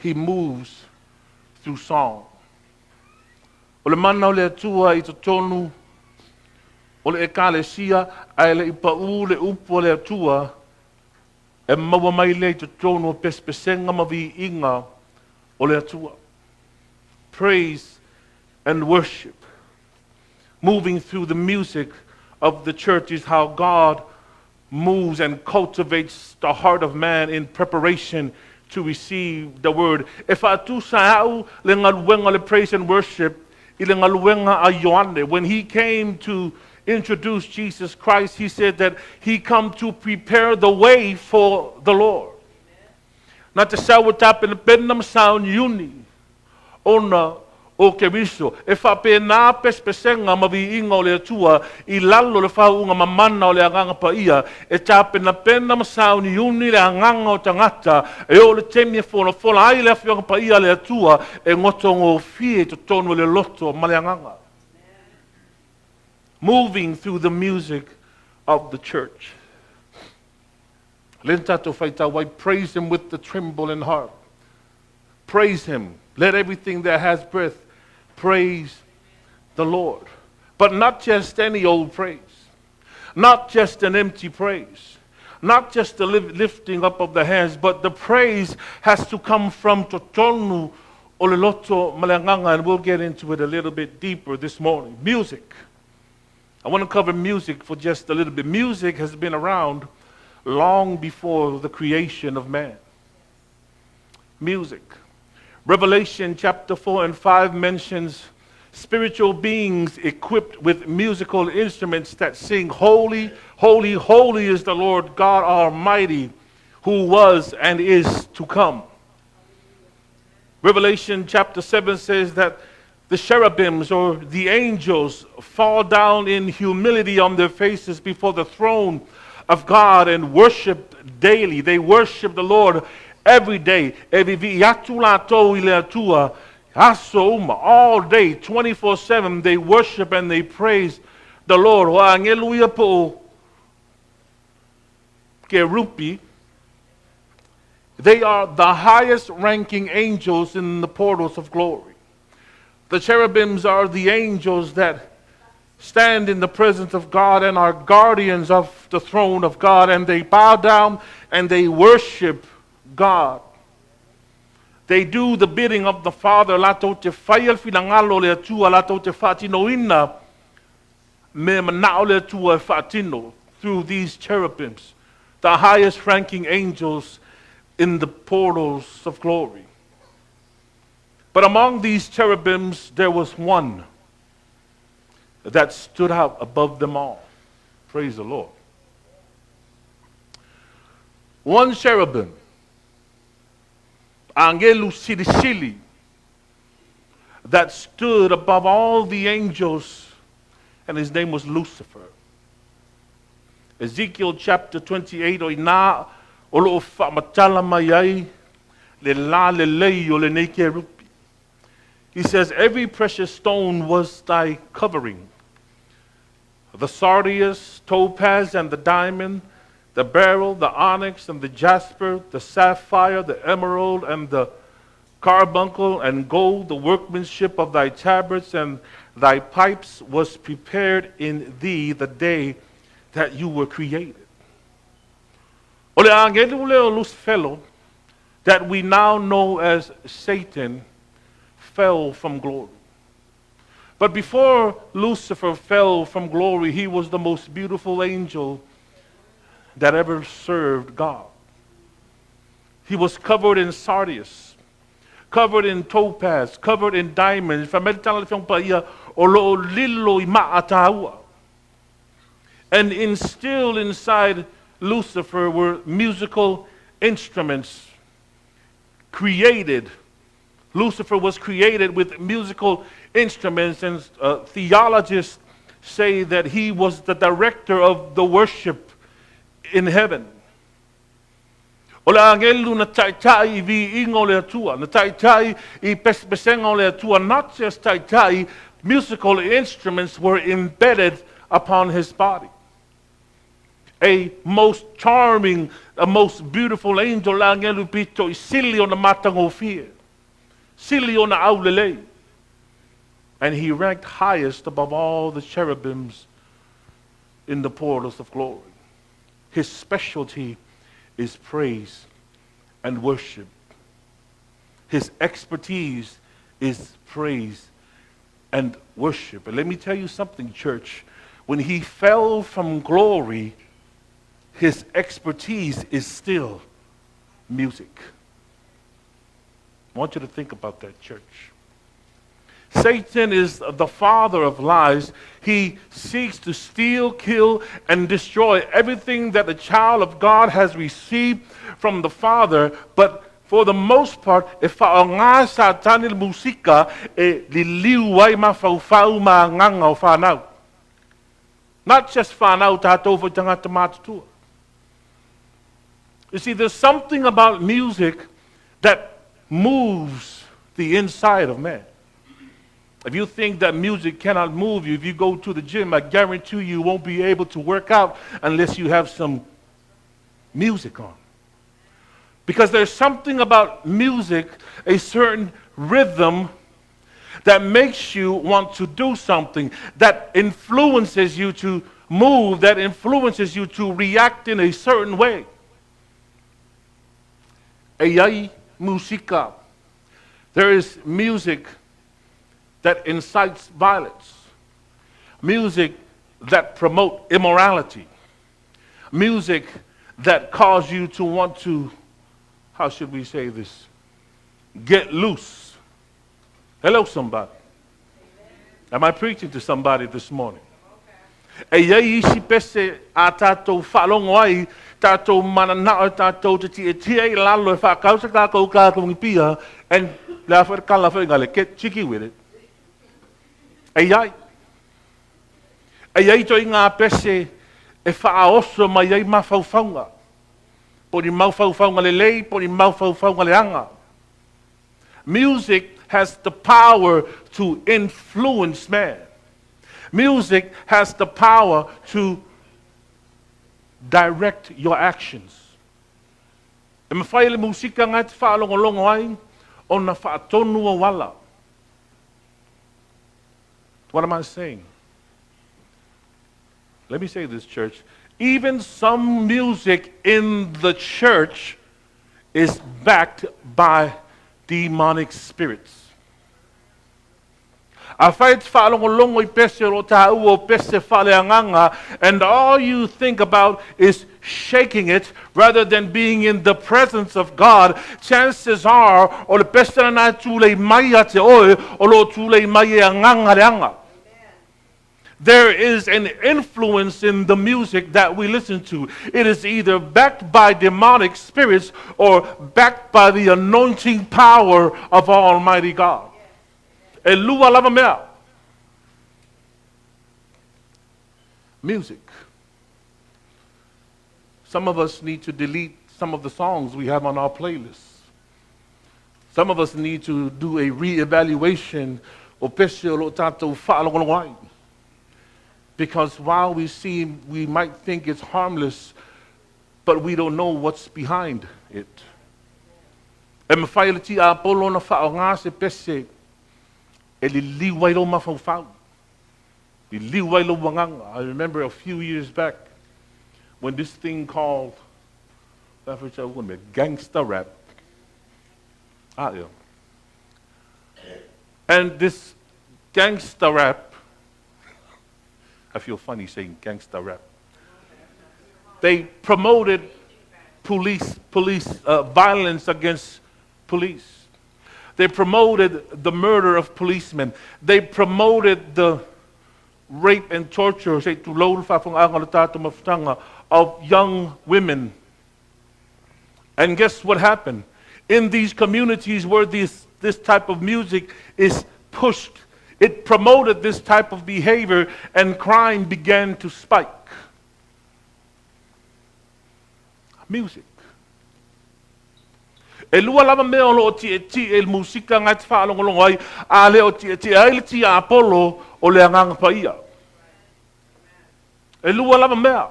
S1: He moves through song. O le mana o le atua I tonu, o le ekalesia, ai le ipau le upo le atua, e maua mai le tonu o pespesenga mavi inga o le atua. Praise and worship. Moving through the music of the church is how God moves and cultivates the heart of man in preparation to receive the word. If I do sa'au le ngaluenga le praise and worship, I le ngaluenga a Ioane, when he came to introduce Jesus Christ, he said that he come to prepare the way for the Lord. Na te sawa tape na penam saun yuni, ona o ke viso. E whape nā pespesenga mavi inga o le atua, I lalo le whaunga mamana o le anganga pa ia, e tape na pena masauni uni le anganga o tangata, e o le temia fola ai le whianga pa ia le atua, e ngoto ngō fie to tonu le loto ma le anganga. Moving through the music of the church. Lentato whaitawai, praise him with the tremble and harp. Praise him. Let everything that has breath praise the Lord. But not just any old praise. Not just an empty praise. Not just the lifting up of the hands, but the praise has to come from totonu o le loto malanganga, and we'll get into it a little bit deeper this morning. Music. I want to cover music for just a little bit. Music has been around long before the creation of man. Music. Revelation chapter 4 and 5 mentions spiritual beings equipped with musical instruments that sing, Holy, holy, holy is the Lord God Almighty, who was and is to come. Revelation chapter 7 says that the cherubims or the angels fall down in humility on their faces before the throne of God and worship daily. They worship the Lord every day. All day, 24/7, they worship and they praise the Lord. They are the highest ranking angels in the portals of glory. The cherubims are the angels that stand in the presence of God and are guardians of the throne of God, and they bow down and they worship God. They do the bidding of the Father. Lato te whaial finangalo le atua, lato te whatino ina me manao le atua whatino through these cherubims, the highest ranking angels in the portals of glory. But among these cherubims, there was one that stood out above them all. Praise the Lord. One cherubim, Angelu Sirisili, that stood above all the angels, and his name was Lucifer. Ezekiel chapter 28, oina olo whamatala mai ai, le la le lei o le nei kerupi. He says, every precious stone was thy covering. The sardius, topaz, and the diamond, the beryl, the onyx, and the jasper, the sapphire, the emerald, and the carbuncle, and gold, the workmanship of thy tabrets and thy pipes was prepared in thee the day that you were created. Ole angelo leo Lucifer, that we now know as Satan, fell from glory. But before Lucifer fell from glory, he was the most beautiful angel that ever served God. He was covered in sardius, covered in topaz, covered in diamonds. And instilled inside Lucifer were musical instruments created Lucifer was created with musical instruments, and theologists say that he was the director of the worship in heaven. O le angelu na taitai I vi ingo le atua, na taitai I pespesengo le atua, not just taitai, musical instruments were embedded upon his body. A most charming, a most beautiful angel, la angelu pito, I sili o na matango fia, sili o na aulelei. And he ranked highest above all the cherubims in the portals of glory. His specialty is praise and worship. His expertise is praise and worship. And let me tell you something, church. When he fell from glory, his expertise is still music. I want you to think about that, church. Satan is the father of lies. He seeks to steal, kill, and destroy everything that the child of God has received from the Father. But for the most part, if nga sa tanil musika liliway mafaufau maangangaw whanau. Not just whanau tato for tanga tamatu. You see, there's something about music that moves the inside of man. If you think that music cannot move you, if you go to the gym, I guarantee you won't be able to work out unless you have some music on. Because there's something about music, a certain rhythm that makes you want to do something, that influences you to move, that influences you to react in a certain way. Ayay musika. There is music that incites violence, music that promotes immorality, music that causes you to want to, how should we say this, get loose. Hello, somebody. Am I preaching to somebody this morning? Ayay isi pese a tatou whalongo ai, tatou mananao, tatou te tia lalo e whakausa kako kākongi pia, and la whakala whengale, get cheeky with it. Ayay to I ngā pese e whaaoso mai ai mawhauwhaunga. Poni mawhauwhaunga le lei, poni mawhauwhaunga le anga. Music has the power to influence man. Music has the power to direct your actions. E mawhaile musika ngai te whaalongolongo ai, o na whaatonua wala. What am I saying? Let me say this, church. Even some music in the church is backed by demonic spirits. And all you think about is shaking it rather than being in the presence of God. Chances are, there is an influence in the music that we listen to. It is either backed by demonic spirits or backed by the anointing power of Almighty God. Music. Some of us need to delete some of the songs we have on our playlists. Some of us need to do a re-evaluation because while we might think it's harmless, but we don't know what's behind it. I remember a few years back when this thing called gangster rap. And this gangster rap, I feel funny saying gangster rap. They promoted police violence against police. They promoted the murder of policemen. They promoted the rape and torture of young women. And guess what happened? in these communities where this type of music is pushed. It promoted this type of behavior, and crime began to spike. Music. E lua lava mea o loo ti e musika ngai te whaalongolongo ai, a leo ti ai le ti a Apollo o le anganga pa ia. E lua lava mea.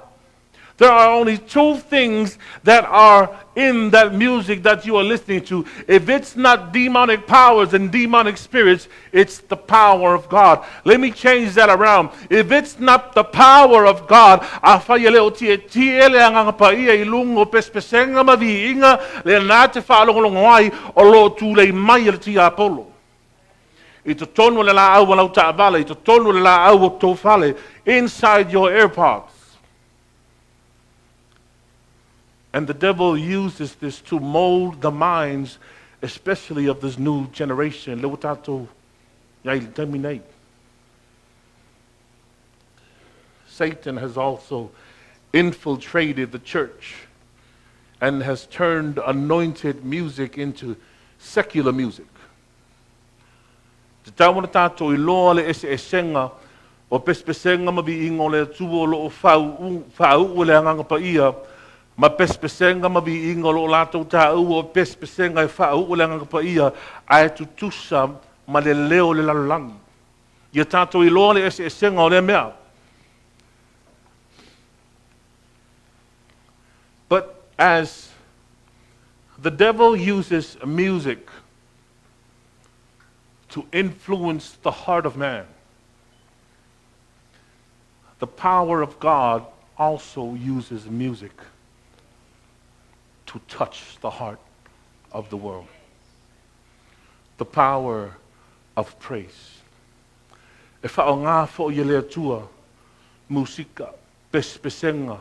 S1: There are only two things that are in that music that you are listening to. If it's not demonic powers and demonic spirits, it's the power of God. Let me change that around. If it's not the power of God, a whaia leo tie le anganga pa ia I lungo pespesenga mavi inga le nā te whaalongolongo ai o lo tu le mai le ti Apollo. I to tonu le la au walau ta avale, I to tonu le la au o tō whale inside your AirPods. And the devil uses this to mold the minds, especially of this new generation. Satan has also infiltrated the church and has turned anointed music into secular music. O pespesenga mabi ingo le tuo lo fau le anganga pa ia. Ma pespesenga mabi ingo lo lato ta o pespesenga fau o le anganga pa ia ai tutusa ma le leo le lalangi. Ia tato I loa le senga o le mea. But as the devil uses music to influence the heart of man, the power of God also uses music to touch the heart of the world. The power of praise. E whao ngā fo I lea tua, musika, pespesenga,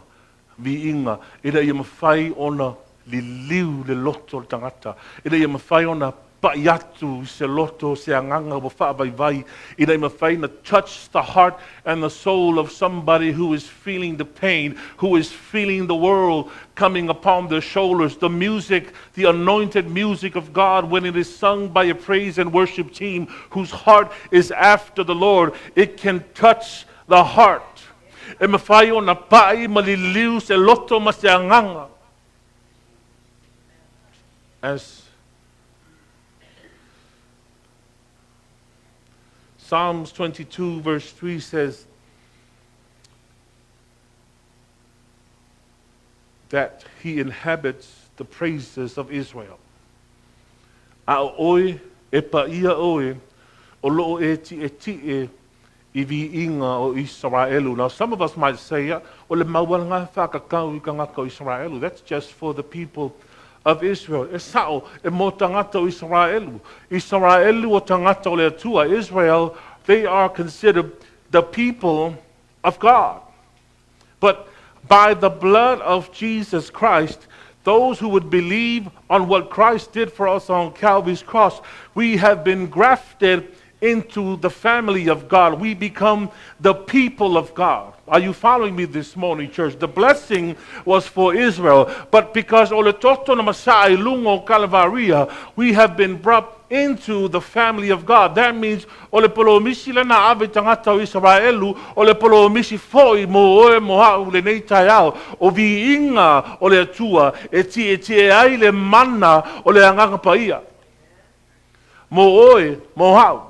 S1: viinga, ira I mawhai ona li liu le loto le tangata, ira I mawhai ona pai atu se loto se anganga wa whaabaiwai, ira I mawhai na touch the heart and the soul of somebody who is feeling the pain, who is feeling the world coming upon their shoulders. The music, the anointed music of God, when it is sung by a praise and worship team whose heart is after the Lord, it can touch the heart. E mawhai ona pai maliliu se loto ma se anganga. As Psalms 22 verse 3 says that he inhabits the praises of Israel. A oi e pa ia oi o loo e ti I viinga o Israelu. Now some of us might say, o le mawalanga whakakau I ka ngaka o Israelu. That's just for the people of Israel. E sao e mo tangata o Israelu. Israelu o tangata o le atua. Israel, they are considered the people of God. But by the blood of Jesus Christ, those who would believe on what Christ did for us on Calvary's cross, we have been grafted into the family of God. We become the people of God. Are you following me this morning, church? The blessing was for Israel, but because ole toto na masai lungo Calvaria, we have been brought into the family of God. That means ole polo misi lana ave tangata o Israelu, ole polo misi foi mo oe mo hau le nei taiao, o vi inga ole atua, e ti ai le mana ole anganga paia. Mo oe mo hau.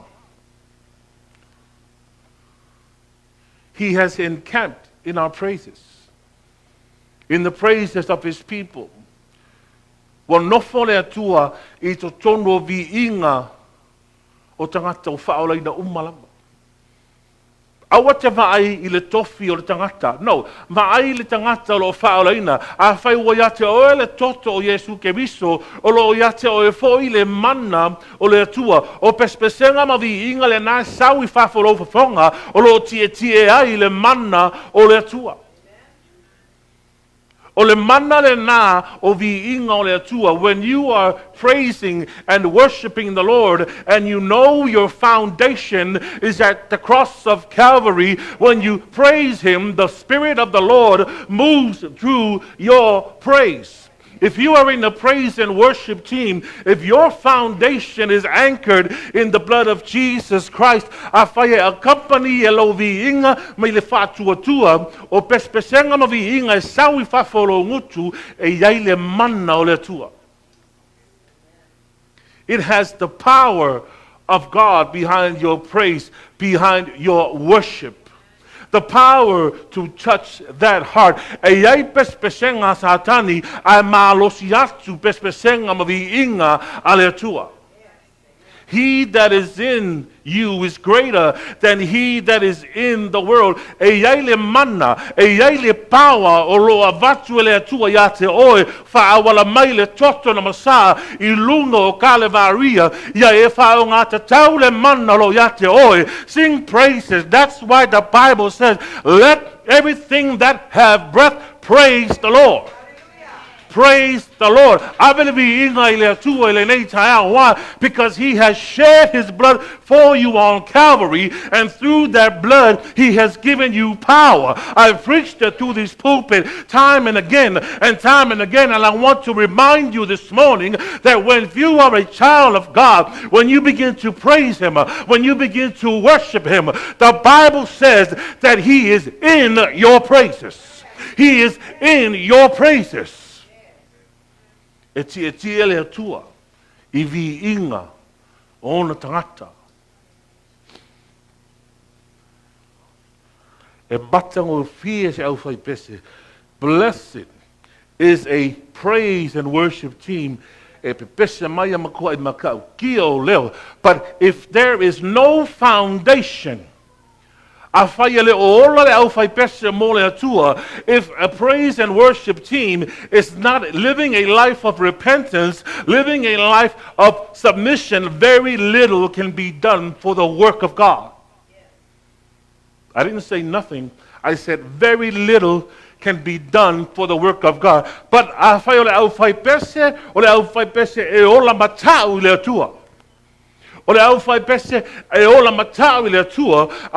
S1: He has encamped in our praises, in the praises of his people. Wa nofo le atua I to tono vi inga o tangata o whaolaina umalama. Awa te vaai I le tofi o le tangata. No, vaai le tangata o lo whaolaina. A whai ua iate o le toto o Yesu Keriso, o lo iate o e foi le mana o le atua. O pespesenga ma vi inga le nā sau I whawhoro whawhonga, o lo tie ai le mana o le atua. O le mana le nā o vi inga o le atua. When you are praising and worshiping the Lord and you know your foundation is at the cross of Calvary, when you praise Him, the Spirit of the Lord moves through your praise. If you are in a praise and worship team, if your foundation is anchored in the blood of Jesus Christ, a whaia a company e lo vi inga mai le whātua o pespesenga no vi inga e sawi whawhoro ngutu e iai le mana o le tua. It has the power of God behind your praise, behind your worship. The power to touch that heart. E iai pespesenga satani ai malosi atu pespesenga maviinga ale tua. He that is in you is greater than he that is in the world. E iai le mana, e iai le power o loa vatu ele atua ia te oe, whaawala mai le toto na masa I lunga o Kalevaria, ia e whao ngā te tau le mana lo ia te oe. Sing praises. That's why the Bible says, let everything that have breath praise the Lord. Praise the Lord. I believe why? Because he has shed his blood for you on Calvary, and through that blood he has given you power. I've preached it through this pulpit time and again, and I want to remind you this morning that when you are a child of God, when you begin to praise him, when you begin to worship him, the Bible says that he is in your praises. He is in your praises. E ele atua I vi inga o ona tangata. E batango fie se au fai pese. Blessed is a praise and worship team. E pese maya makua I makau ki o leo. But if there is no foundation, if a praise and worship team is not living a life of repentance, living a life of submission, very little can be done for the work of God. I didn't say nothing. I said very little can be done for the work of God. But a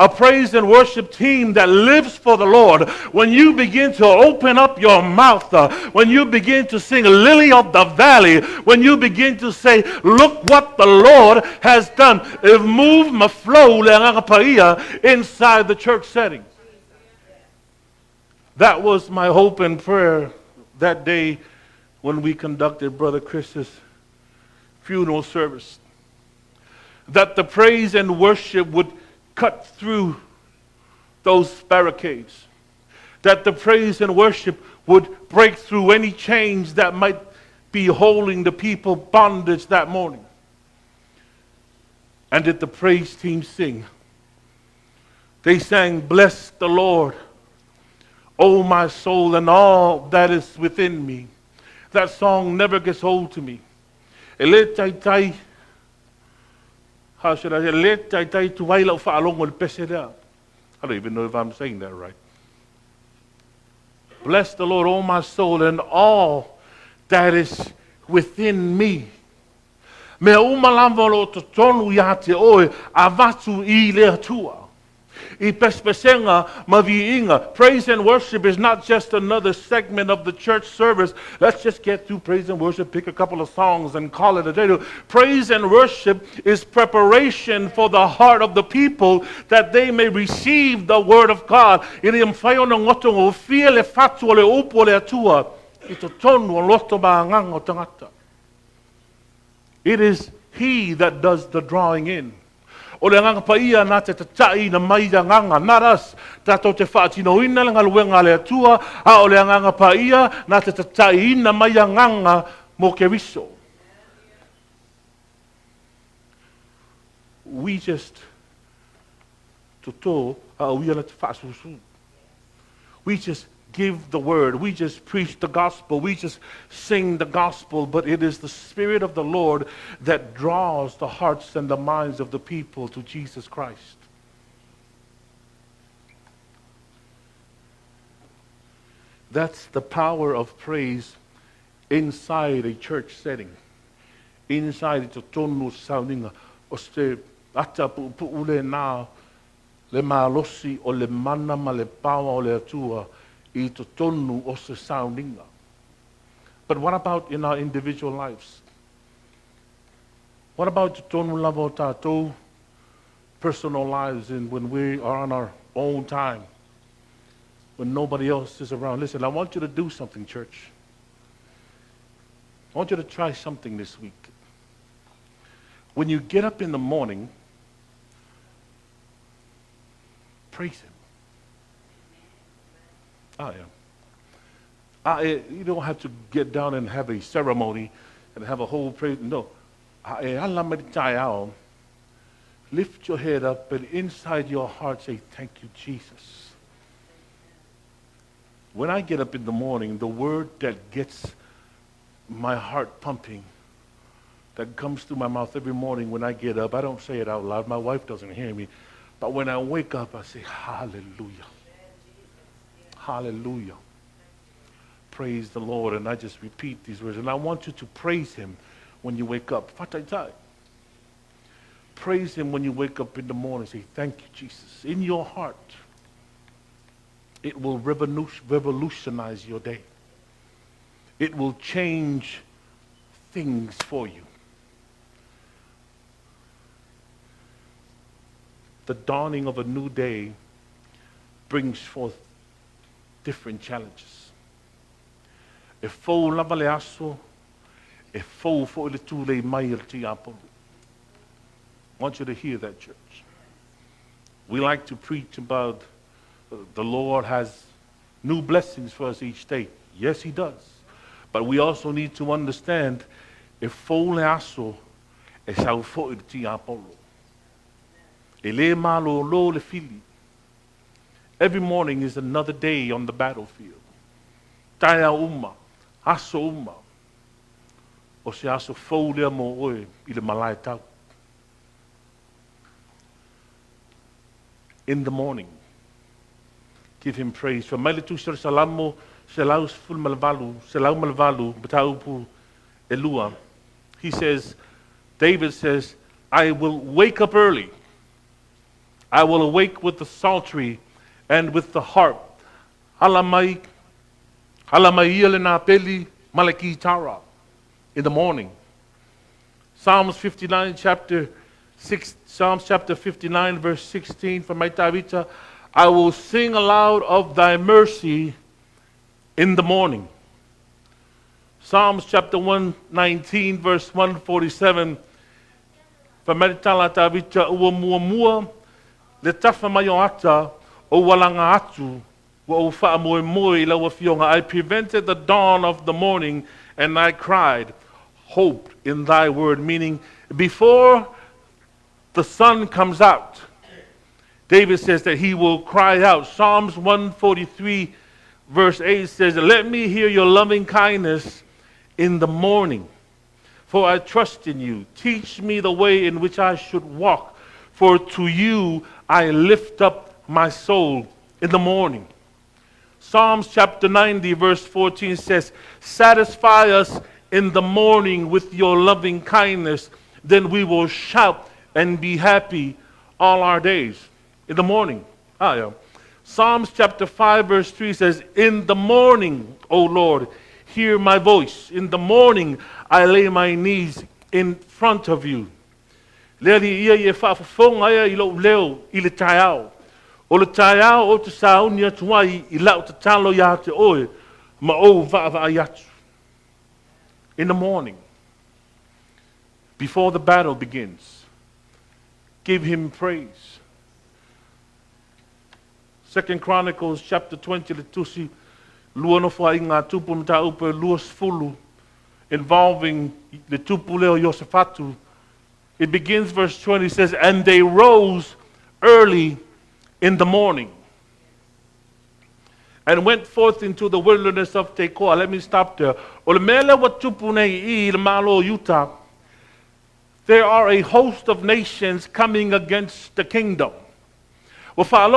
S1: praise and worship team that lives for the Lord. When you begin to open up your mouth, when you begin to sing Lily of the Valley, when you begin to say, look what the Lord has done, it moved my flow inside the church setting. That was my hope and prayer that day when we conducted Brother Chris's funeral service. That the praise and worship would cut through those barricades. That the praise and worship would break through any chains that might be holding the people bondage that morning. And did the praise team sing? They sang, bless the Lord, O my soul, and all that is within me. That song never gets old to me. How should I say? I don't even know if I'm saying that right. Bless the Lord, O my soul, and all that is within me. Me umalamvalo to tonu ya te oe avatu I le atua. I pespesenga maviinga. Praise and worship is not just another segment of the church service. Let's just get through praise and worship, pick a couple of songs and call it a day. Praise and worship is preparation for the heart of the people that they may receive the word of God. It is he that does the drawing in. O le nganga paia na te tatai na mai nganga naras tato te whaatino ina nga luenga le atua a o le nganga paia na te tatai na mai nganga mo ke riso. We just toto a uia na te whaasusu. We just give the word. We just preach the gospel. We just sing the gospel. But it is the Spirit of the Lord that draws the hearts and the minds of the people to Jesus Christ. That's the power of praise inside a church setting. Inside the tonu sounding oste ata ule na le malosi o le mana ma le pawa o le atua I to tonu o se soundinga. But what about in our individual lives? What about our personal lives and when we are on our own time, when nobody else is around? Listen, I want you to do something, church. I want you to try something this week. When you get up in the morning, praise Him. You don't have to get down and have a ceremony and have a whole praise. No. Lift your head up and inside your heart say, thank you, Jesus. When I get up in the morning, the word that gets my heart pumping, that comes through my mouth every morning when I get up, I don't say it out loud. My wife doesn't hear me. But when I wake up, I say, hallelujah. Hallelujah. Praise the Lord. And I just repeat these words. And I want you to praise Him when you wake up. Praise Him when you wake up in the morning. Say, thank you, Jesus. In your heart, it will revolutionize your day. It will change things for you. The dawning of a new day brings forth different challenges. I want you to hear that, church. We like to preach about the Lord has new blessings for us each day. Yes, He does. But we also need to understand every morning is another day on the battlefield. In the morning, give Him praise. From Malitu Salamo, Selaus Ful Malvalu, Selau Malvalu, Betaupu Elua. He says, David says, I will wake up early. I will awake with the psaltery and with the harp. Halamai Elena Peli Malaki Tara. In the morning. Psalms chapter 59, verse 16 from Maitavita. I will sing aloud of thy mercy in the morning. Psalms chapter 119, verse 147 from Maitavita. Uamua letafa mayoata o walanga atu wa ufa moe moe la wafionga. I prevented the dawn of the morning and I cried, hope in thy word. Meaning, before the sun comes out, David says that he will cry out. Psalms 143 verse 8 says, let me hear your loving kindness in the morning, for I trust in you. Teach me the way in which I should walk, for to you I lift up my soul in the morning. Psalms chapter 90 verse 14 says, satisfy us in the morning with your loving kindness, then we will shout and be happy all our days. In the morning. Psalms chapter 5 verse 3 says, in the morning, O Lord, hear my voice. In the morning, I lay my knees in front of you. In the morning, before the battle begins, give Him praise. 2 Chronicles chapter 20, involving the Tupuleo Yosefatu. It begins verse 20, says, and they rose early in the morning and went forth into the wilderness of Tekoa. Let me stop there. There are a host of nations coming against the kingdom. From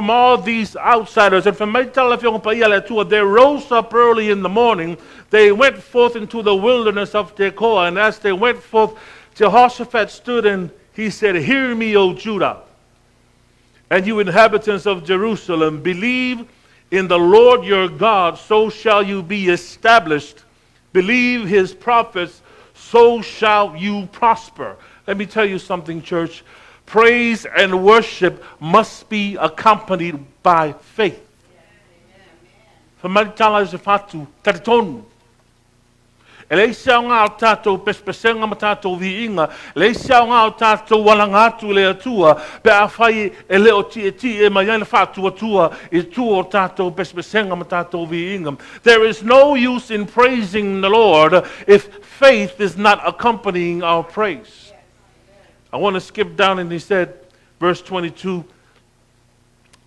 S1: all these outsiders, and from they rose up early in the morning. They went forth into the wilderness of Tekoa, and as they went forth, Jehoshaphat stood and he said, hear me, O Judah, And you inhabitants of Jerusalem, believe in the Lord your God, so shall you be established. Believe his prophets, so shall you prosper. Let me tell you something, church. Praise and worship must be accompanied by faith. Elei siau ngā o tātou pespesenga ma tātou viinga. Elei siau ngā o tātou walangatu le atua. Pe a whai e leo ti e mai ana whātua tua e tua o tātou pespesenga ma tātou viinga. There is no use in praising the Lord if faith is not accompanying our praise. I want to skip down and he said, verse 22,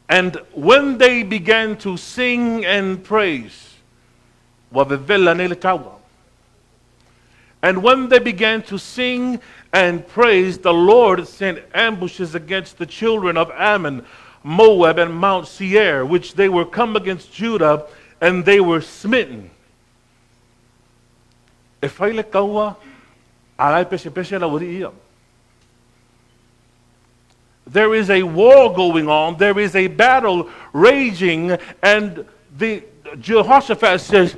S1: and when they began to sing and praise, wavevela nele taua. And when they began to sing and praise, the Lord sent ambushes against the children of Ammon, Moab, and Mount Seir, which they were come against Judah, and they were smitten. There is a war going on, there is a battle raging, and the Jehoshaphat says,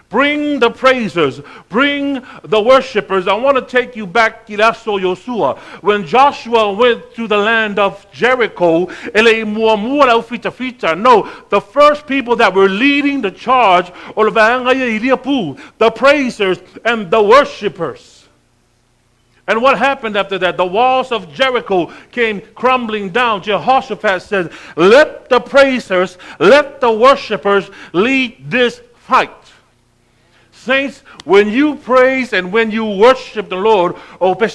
S1: bring the praisers, bring the worshipers. I want to take you back to Yosua. When Joshua went to the land of Jericho, no, the first people that were leading the charge, the praisers and the worshipers. And what happened after that? The walls of Jericho came crumbling down. Jehoshaphat said, let the praisers, let the worshipers lead this fight. Saints, when you praise and when you worship the Lord, for the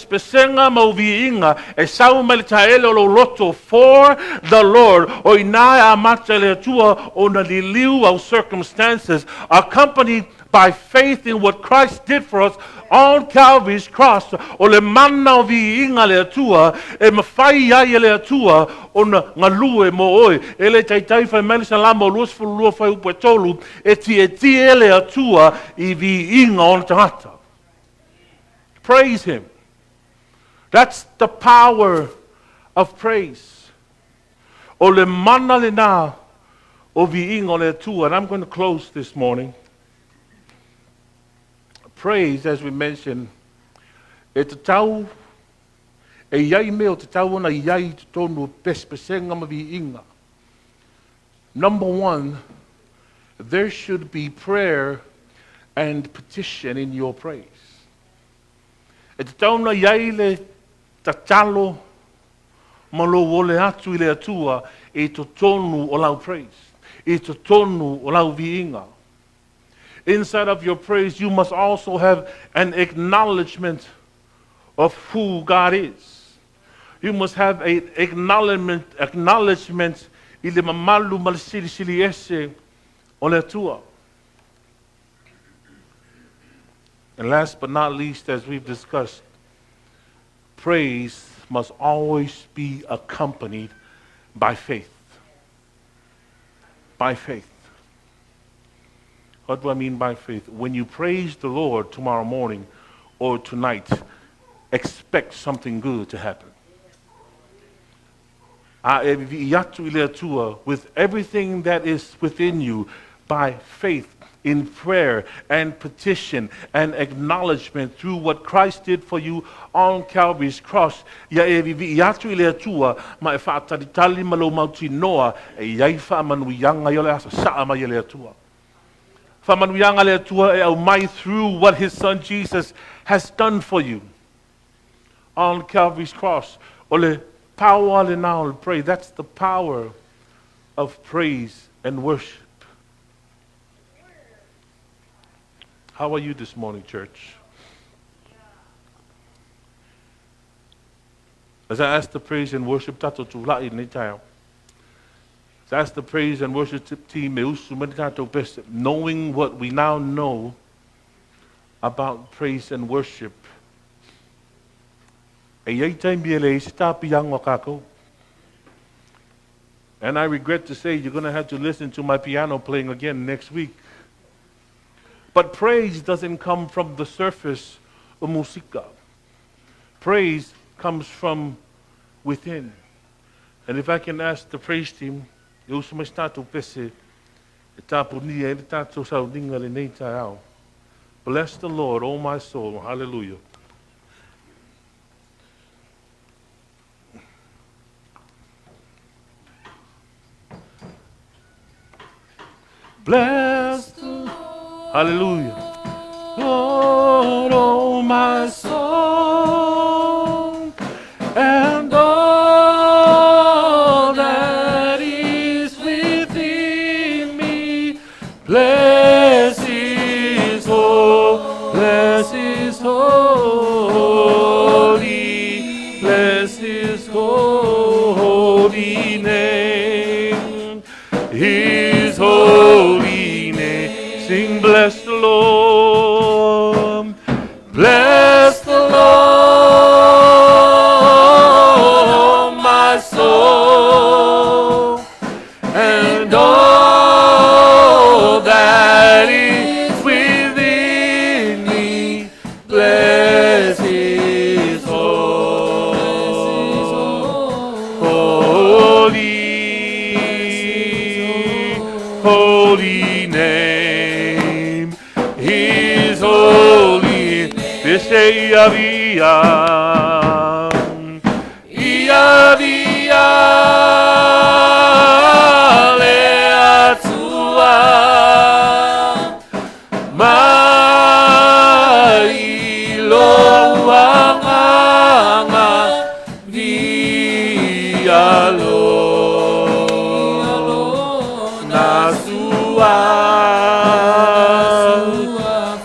S1: Lord, of circumstances, accompanied by faith in what Christ did for us on Calvary's cross, o le mana vi inga le atua, e mawhai ai le atua, o na ngalue mo oi, e le taitai whai melisa lama o luas fulua whai upo tolu, e tie le atua I vi inga o na tangata. Praise him. That's the power of praise. O le mana le na o vi inga o le atua, and I'm going to close this morning. Praise, as we mentioned, e te tau, e iai meo te tau ona iai te tonu pespesenga ma vi inga. Number one, there should be prayer and petition in your praise. E te tau na iai le tatalo ma lo wole atu I le atua e to tonu o lau praise, e to tonu o lau vi inga. Inside of your praise, you must also have an acknowledgement of who God is. You must have an acknowledgement ile mamalu malsili sili ese ole tua. And last but not least, as we've discussed, praise must always be accompanied by faith. By faith. What do I mean by faith? When you praise the Lord tomorrow morning or tonight, expect something good to happen. With everything that is within you, by faith, in prayer and petition and acknowledgement through what Christ did for you on Calvary's cross. Through what his son Jesus has done for you on Calvary's cross. Power and now pray. That's the power of praise and worship. How are you this morning, church? As I ask the praise and worship tato tula in tayo. As I ask the praise and worship team knowing what we now know about praise and worship. And I regret to say you're going to have to listen to my piano playing again next week. But praise doesn't come from the surface of musica. Praise comes from within. And if I can ask the praise team, eu se mais tātou pese, e tāpū nia, e tātou sauninga le nei tai au. Bless the Lord, oh my soul. Hallelujah. Bless the Lord. Hallelujah. Lord, oh my soul, and all that is within me. Bless His holy, bless His holy, bless His holy name. His holy name. Sing, bless the Lord. Bless the Lord, my soul, and all that is within me. Bless His holy name. His holy name. Say Yavia, Yavia, Leatua, Mailoanga, Vialo, Nasua,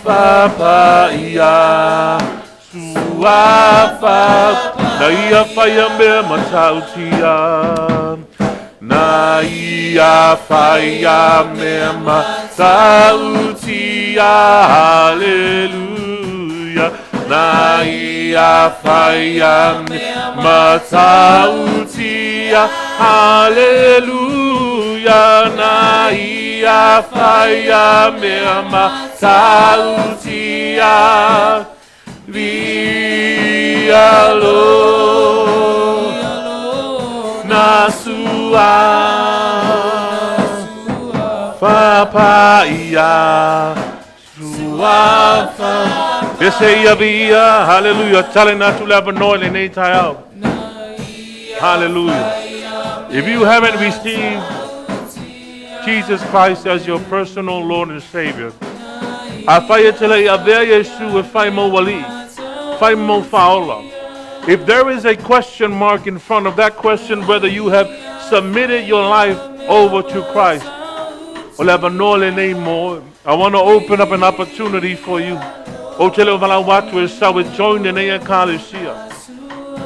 S1: Papaya. Suafa, na ia whaia mea matautia, na ia whaia mea matautia, hallelujah, na ia whaia mea matautia, hallelujah, na ia whaia mea matautia. Vialo Nasua Papaya Suafa. Say Via, hallelujah. Telling not to have anointing any time. Hallelujah. If you haven't received Jesus Christ as your personal Lord and Savior, I fire tell you, Yeshua, Faimo Wali, Faimo Faola. If there is a question mark in front of that question, whether you have submitted your life over to Christ, I want to open up an opportunity for you. But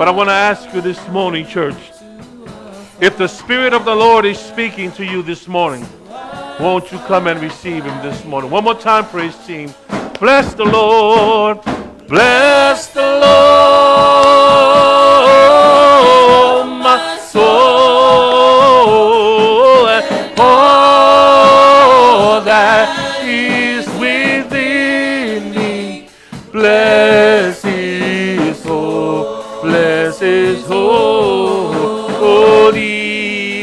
S1: I want to ask you this morning, church, if the Spirit of the Lord is speaking to you this morning, won't you come and receive Him this morning? One more time, praise team. Bless the Lord. Bless the Lord, my soul, and all that is within me. Bless His holy,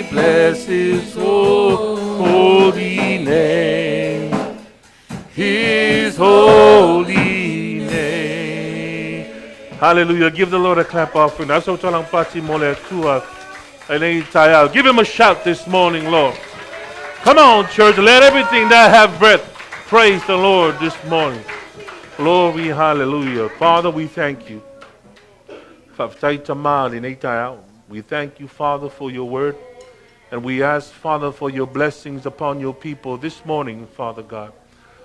S1: bless His holy name, His holy. Hallelujah. Give the Lord a clap offering. Give Him a shout this morning, Lord. Come on, church. Let everything that have breath praise the Lord this morning. Glory, hallelujah. Father, we thank you. We thank you, Father, for your word. And we ask, Father, for your blessings upon your people this morning, Father God.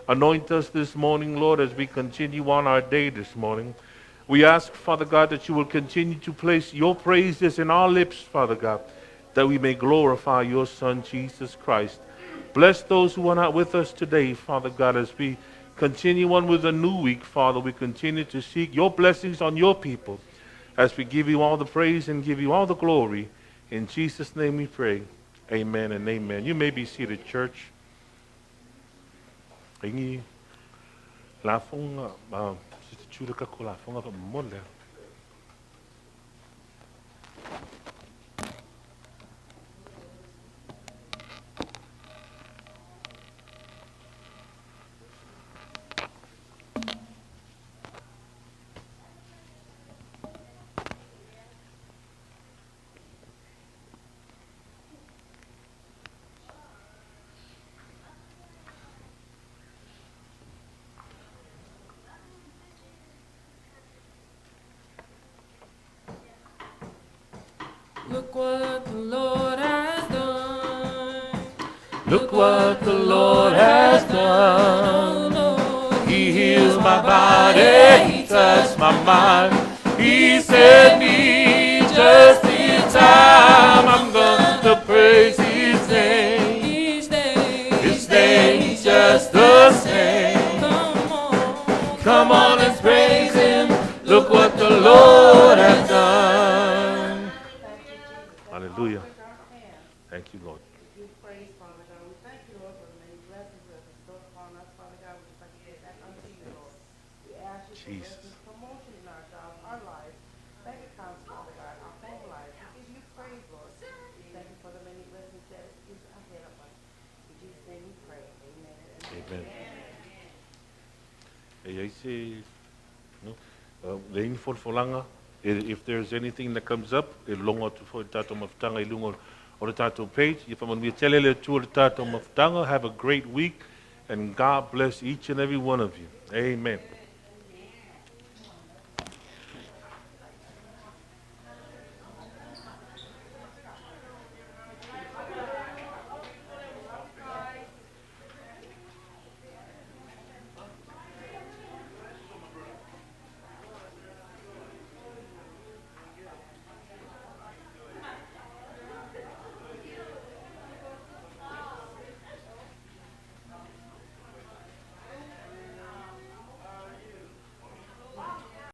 S1: Anoint us this morning, Lord, as we continue on our day this morning. We ask, Father God, that you will continue to place your praises in our lips, Father God, that we may glorify your Son, Jesus Christ. Bless those who are not with us today, Father God, as we continue on with a new week, Father. We continue to seek your blessings on your people as we give you all the praise and give you all the glory. In Jesus' name we pray. Amen and amen. You may be seated, church. Sister Chuda Kakula,
S4: Look what the Lord has done.
S1: Look what the Lord has done.
S4: Oh, Lord,
S1: He heals my body, He touched my mind. He set me just in time. I'm gonna praise His name.
S4: each day,
S1: His name's just the same. Come on and praise Him. Look what the Lord has done. Hallelujah. Thank you, Lord.
S2: We praise, Father God. We thank you, Lord, for the many blessings that are bestowed upon us, Father God. We just like to give back unto you, Lord. We ask you for
S1: Jesus.
S2: blessings, promotion in our jobs, our lives, bank accounts, Father God, our home lives. We give you praise, Lord. We thank you for the many blessings that is ahead of us. In Jesus' name we pray. Amen.
S1: Amen. I say, no, lein folfolanga. If there's anything that comes up, e longa tu fo tato mafutanga I lungo o le tato page. If I'm going to be telling you to the tato mafutanga, have a great week, and God bless each and every one of you. Amen.